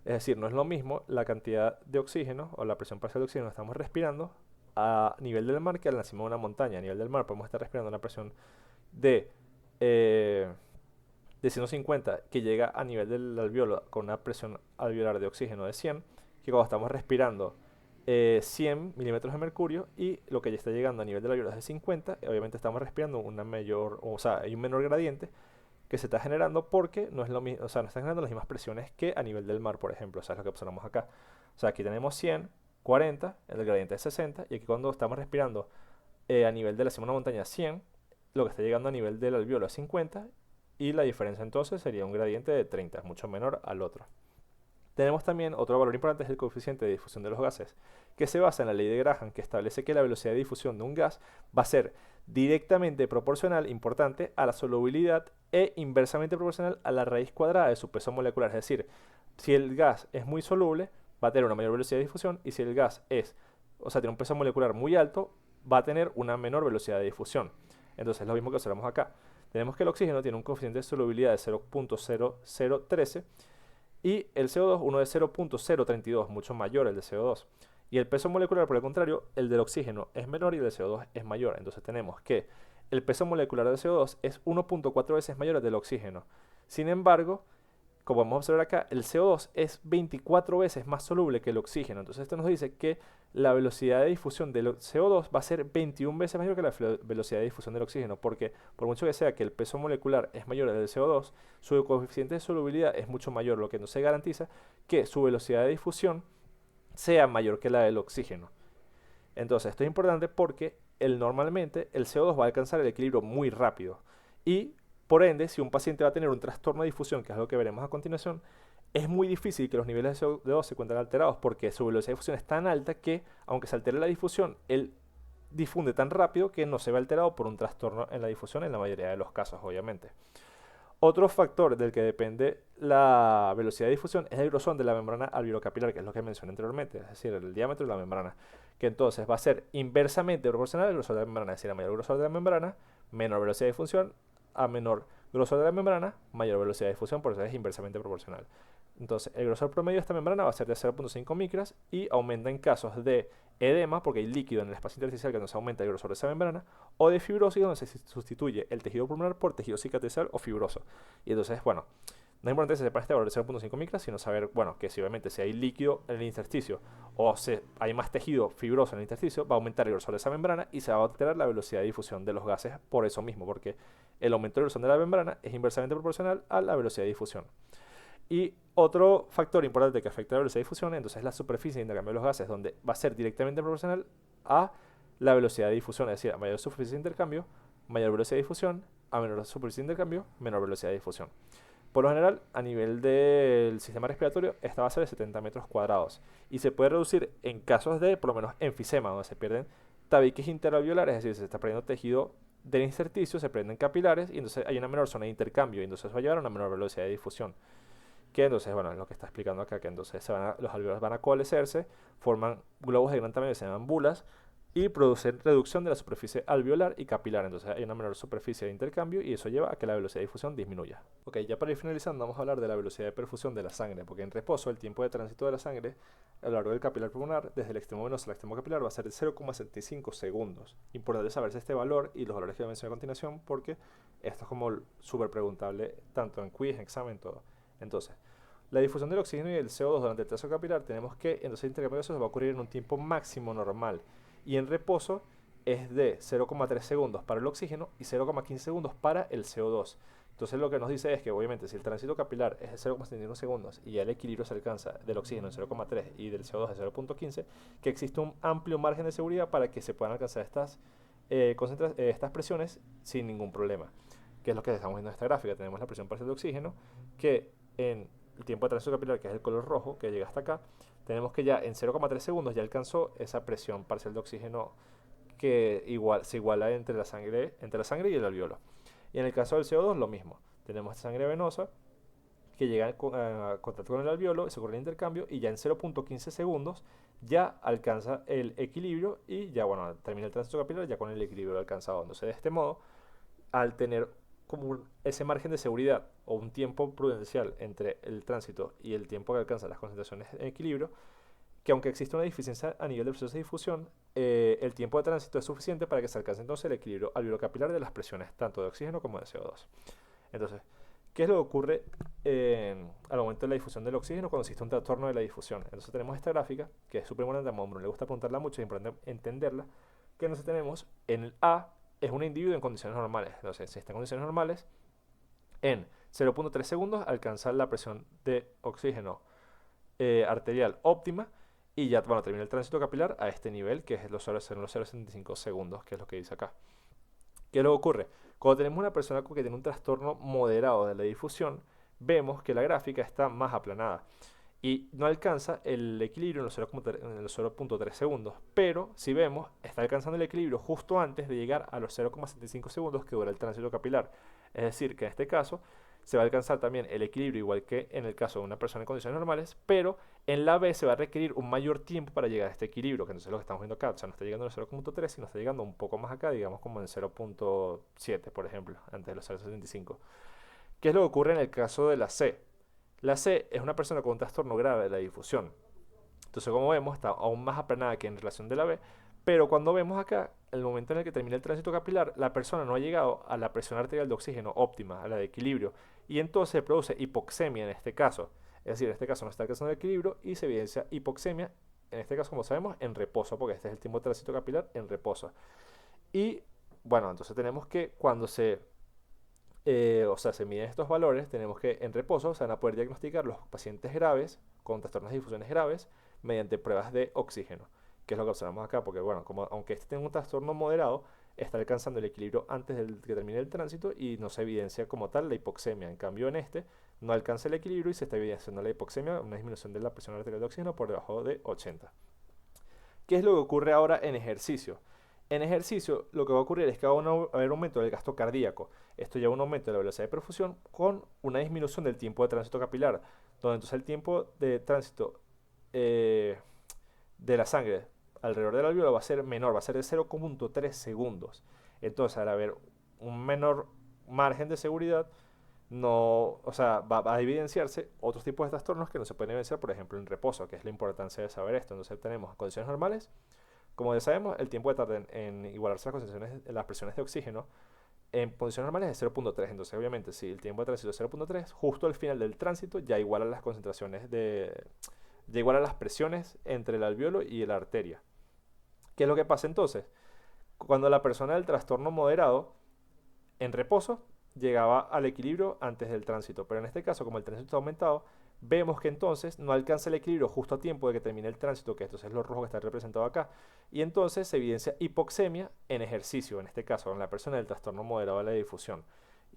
Es decir, no es lo mismo la cantidad de oxígeno o la presión parcial de oxígeno que estamos respirando a nivel del mar que a la cima de una montaña. A nivel del mar podemos estar respirando una presión de 150 que llega a nivel del alveolo con una presión alveolar de oxígeno de 100, que cuando estamos respirando 100 milímetros de mercurio, y lo que ya está llegando a nivel del alveolo es de 50, obviamente estamos respirando una mayor, o sea, hay un menor gradiente que se está generando porque no es lo mismo, o sea, no está generando las mismas presiones que a nivel del mar, por ejemplo, o sea, es lo que observamos acá. O sea, aquí tenemos 100, 40, el gradiente es 60, y aquí cuando estamos respirando a nivel de la cima de una montaña 100, lo que está llegando a nivel del alveolo es 50, y la diferencia entonces sería un gradiente de 30, es mucho menor al otro. Tenemos también otro valor importante, es el coeficiente de difusión de los gases, que se basa en la ley de Graham, que establece que la velocidad de difusión de un gas va a ser directamente proporcional, importante, a la solubilidad e inversamente proporcional a la raíz cuadrada de su peso molecular. Es decir, si el gas es muy soluble, va a tener una mayor velocidad de difusión, y si el gas es, o sea, tiene un peso molecular muy alto, va a tener una menor velocidad de difusión. Entonces, lo mismo que observamos acá. Tenemos que el oxígeno tiene un coeficiente de solubilidad de 0.0013 y el CO2 uno de 0.032, mucho mayor el de CO2. Y el peso molecular, por el contrario, el del oxígeno es menor y el del CO2 es mayor. Entonces tenemos que el peso molecular del CO2 es 1.4 veces mayor al del oxígeno. Sin embargo, como vamos a observar acá, el CO2 es 24 veces más soluble que el oxígeno. Entonces esto nos dice que la velocidad de difusión del CO2 va a ser 21 veces mayor que la velocidad de difusión del oxígeno, porque por mucho que sea que el peso molecular es mayor al del CO2, su coeficiente de solubilidad es mucho mayor, lo que no se garantiza que su velocidad de difusión sea mayor que la del oxígeno. Entonces esto es importante porque normalmente el CO2 va a alcanzar el equilibrio muy rápido, y por ende, si un paciente va a tener un trastorno de difusión, que es lo que veremos a continuación, es muy difícil que los niveles de CO2 se encuentren alterados, porque su velocidad de difusión es tan alta que, aunque se altere la difusión, él difunde tan rápido que no se ve alterado por un trastorno en la difusión en la mayoría de los casos, obviamente. Otro factor del que depende la velocidad de difusión es el grosor de la membrana alveolocapilar, que es lo que mencioné anteriormente, es decir, el diámetro de la membrana, que entonces va a ser inversamente proporcional al grosor de la membrana, es decir, a mayor grosor de la membrana, menor velocidad de difusión, a menor grosor de la membrana, mayor velocidad de difusión, por eso es inversamente proporcional. Entonces, el grosor promedio de esta membrana va a ser de 0.5 micras y aumenta en casos de edema, porque hay líquido en el espacio intersticial que no se aumenta el grosor de esa membrana, o de fibrosis, donde se sustituye el tejido pulmonar por tejido cicatricial o fibroso. Y entonces, bueno, no es importante que se sepa este valor de 0.5 micras, sino saber, bueno, que si obviamente si hay líquido en el intersticio o hay más tejido fibroso en el intersticio, va a aumentar el grosor de esa membrana y se va a alterar la velocidad de difusión de los gases por eso mismo, porque el aumento del grosor de la membrana es inversamente proporcional a la velocidad de difusión. Y otro factor importante que afecta a la velocidad de difusión, entonces, es la superficie de intercambio de los gases, donde va a ser directamente proporcional a la velocidad de difusión, es decir, a mayor superficie de intercambio, mayor velocidad de difusión, a menor superficie de intercambio, menor velocidad de difusión. Por lo general, a nivel del sistema respiratorio, esta va a ser de 70 metros cuadrados y se puede reducir en casos de, por lo menos, enfisema, donde se pierden tabiques interalveolares, es decir, se está perdiendo tejido del intersticio, se prenden capilares y entonces hay una menor zona de intercambio y entonces va a llevar a una menor velocidad de difusión. Que entonces, bueno, es lo que está explicando acá, que entonces los alveolos van a coalescerse, forman globos de gran tamaño que se llaman bulas y producen reducción de la superficie alveolar y capilar. Entonces hay una menor superficie de intercambio y eso lleva a que la velocidad de difusión disminuya. Ok, ya para ir finalizando vamos a hablar de la velocidad de perfusión de la sangre, porque en reposo el tiempo de tránsito de la sangre a lo largo del capilar pulmonar, desde el extremo venoso al extremo capilar, va a ser de 0,75 segundos. Importante saberse este valor y los valores que mencioné a continuación, porque esto es como súper preguntable tanto en quiz, en examen, todo. Entonces, la difusión del oxígeno y del CO2 durante el trazo capilar, tenemos que entonces el intercambio gaseoso va a ocurrir en un tiempo máximo normal, y en reposo es de 0,3 segundos para el oxígeno y 0,15 segundos para el CO2. Entonces lo que nos dice es que obviamente si el tránsito capilar es de 0,71 segundos y ya el equilibrio se alcanza del oxígeno en 0,3 y del CO2 en 0,15, que existe un amplio margen de seguridad para que se puedan alcanzar estas presiones sin ningún problema. Que es lo que estamos viendo en esta gráfica. Tenemos la presión parcial de oxígeno, que en el tiempo de tránsito capilar, que es el color rojo, que llega hasta acá, tenemos que ya en 0,3 segundos ya alcanzó esa presión parcial de oxígeno que se iguala entre la sangre y el alveolo. Y en el caso del CO2 lo mismo. Tenemos esta sangre venosa que llega a contacto con el alveolo, se ocurre el intercambio y ya en 0,15 segundos ya alcanza el equilibrio y ya, bueno, termina el tránsito capilar ya con el equilibrio alcanzado. Entonces, de este modo, al tener como ese margen de seguridad o un tiempo prudencial entre el tránsito y el tiempo que alcanzan las concentraciones en equilibrio, que aunque existe una deficiencia a nivel del proceso de difusión, el tiempo de tránsito es suficiente para que se alcance entonces el equilibrio alveolocapilar de las presiones tanto de oxígeno como de CO2. Entonces, ¿qué es lo que ocurre al momento de la difusión del oxígeno cuando existe un trastorno de la difusión? Entonces tenemos esta gráfica, que es súper importante, a Mombro le gusta apuntarla mucho, es importante entenderla, que entonces tenemos en el A, es un individuo en condiciones normales. Entonces, si está en condiciones normales, en 0,3 segundos alcanza la presión de oxígeno arterial óptima y ya, bueno, termina el tránsito capilar a este nivel, que es los 0,075 segundos, que es lo que dice acá. ¿Qué es lo que ocurre? Cuando tenemos una persona que tiene un trastorno moderado de la difusión, vemos que la gráfica está más aplanada y no alcanza el equilibrio en los 0,3 segundos, pero si vemos, está alcanzando el equilibrio justo antes de llegar a los 0,75 segundos que dura el tránsito capilar. Es decir, que en este caso se va a alcanzar también el equilibrio igual que en el caso de una persona en condiciones normales, pero en la B se va a requerir un mayor tiempo para llegar a este equilibrio, que entonces es lo que estamos viendo acá, o sea, no está llegando al 0.3, sino está llegando un poco más acá, digamos como en 0.7, por ejemplo, antes de los 0.75. ¿Qué es lo que ocurre en el caso de la C? La C es una persona con un trastorno grave de la difusión. Entonces, como vemos, está aún más aplanada que en relación de la B, pero cuando vemos acá, el momento en el que termina el tránsito capilar, la persona no ha llegado a la presión arterial de oxígeno óptima, a la de equilibrio, y entonces se produce hipoxemia en este caso. Es decir, en este caso no está alcanzando el equilibrio y se evidencia hipoxemia, en este caso, como sabemos, en reposo, porque este es el tiempo de tránsito capilar en reposo. Y bueno, entonces tenemos que cuando o sea, se miden estos valores, tenemos que en reposo se van a poder diagnosticar los pacientes graves con trastornos de difusiones graves mediante pruebas de oxígeno, que es lo que observamos acá, porque bueno, como, aunque este tenga un trastorno moderado, está alcanzando el equilibrio antes de que termine el tránsito y no se evidencia como tal la hipoxemia. En cambio, en este no alcanza el equilibrio y se está evidenciando la hipoxemia, una disminución de la presión arterial de oxígeno por debajo de 80. ¿Qué es lo que ocurre ahora en ejercicio? En ejercicio lo que va a ocurrir es que va a haber un aumento del gasto cardíaco. Esto lleva a un aumento de la velocidad de perfusión con una disminución del tiempo de tránsito capilar, donde entonces el tiempo de tránsito eh, de la sangre alrededor del alvéolo va a ser menor, va a ser de 0.3 segundos. Entonces, al haber un menor margen de seguridad, no, o sea, va a evidenciarse otros tipos de trastornos que no se pueden evidenciar, por ejemplo, en reposo, que es la importancia de saber esto. Entonces, tenemos condiciones normales, como ya sabemos, el tiempo de tarda en igualarse las concentraciones, las presiones de oxígeno en condiciones normales es 0.3. Entonces, obviamente, si el tiempo de tránsito es 0.3, justo al final del tránsito ya iguala las concentraciones ya iguala las presiones entre el alvéolo y la arteria. ¿Qué es lo que pasa entonces? Cuando la persona del trastorno moderado en reposo llegaba al equilibrio antes del tránsito, pero en este caso, como el tránsito está aumentado, vemos que entonces no alcanza el equilibrio justo a tiempo de que termine el tránsito, que entonces es lo rojo que está representado acá, y entonces se evidencia hipoxemia en ejercicio, en este caso, en la persona del trastorno moderado de la difusión,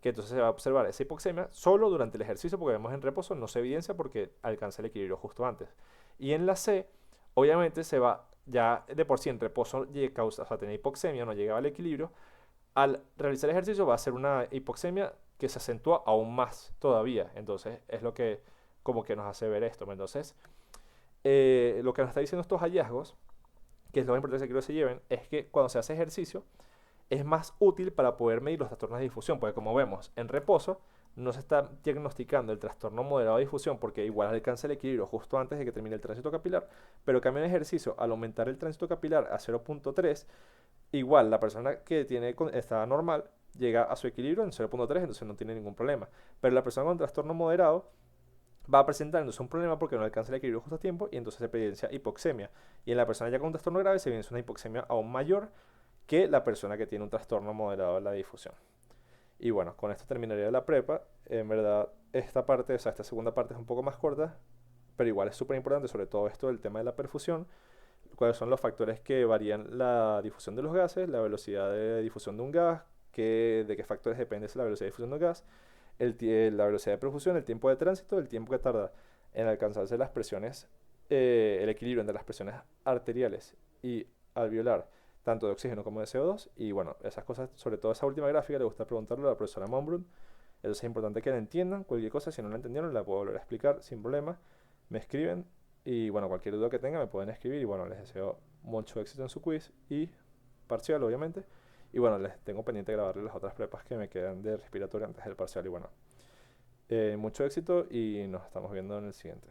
que entonces se va a observar esa hipoxemia solo durante el ejercicio, porque vemos en reposo no se evidencia porque alcanza el equilibrio justo antes. Y en la C, obviamente se va, ya de por sí en reposo causa, o sea, tenía hipoxemia, no llegaba al equilibrio, al realizar ejercicio va a ser una hipoxemia que se acentúa aún más todavía. Entonces es lo que como que nos hace ver esto. Entonces, lo que nos está diciendo estos hallazgos, que es lo más importante que quiero que se lleven, es que cuando se hace ejercicio es más útil para poder medir los trastornos de difusión, porque como vemos, en reposo no se está diagnosticando el trastorno moderado de difusión porque igual alcanza el equilibrio justo antes de que termine el tránsito capilar, pero cambio en ejercicio, al aumentar el tránsito capilar a 0.3, igual la persona que tiene estado normal llega a su equilibrio en 0.3, entonces no tiene ningún problema. Pero la persona con trastorno moderado va a presentar entonces un problema porque no alcanza el equilibrio justo a tiempo y entonces se evidencia hipoxemia. Y en la persona ya con un trastorno grave se evidencia una hipoxemia aún mayor que la persona que tiene un trastorno moderado de la difusión. Y bueno, con esto terminaría la prepa. En verdad, esta parte, o sea, esta segunda parte es un poco más corta, pero igual es súper importante, sobre todo esto del tema de la perfusión, cuáles son los factores que varían la difusión de los gases, la velocidad de difusión de un gas, de qué factores depende la velocidad de difusión de un gas, la velocidad de perfusión, el tiempo de tránsito, el tiempo que tarda en alcanzarse las presiones, el equilibrio entre las presiones arteriales y alveolar, tanto de oxígeno como de CO2. Y bueno, esas cosas, sobre todo esa última gráfica, le gusta preguntarle a la profesora Monbrun. Entonces es importante que la entiendan. Cualquier cosa, si no la entendieron, la puedo volver a explicar sin problema. Me escriben y bueno, cualquier duda que tengan me pueden escribir. Y bueno, les deseo mucho éxito en su quiz y parcial, obviamente. Y bueno, les tengo pendiente grabarles las otras prepas que me quedan de respiratorio antes del parcial. Y bueno, mucho éxito y nos estamos viendo en el siguiente.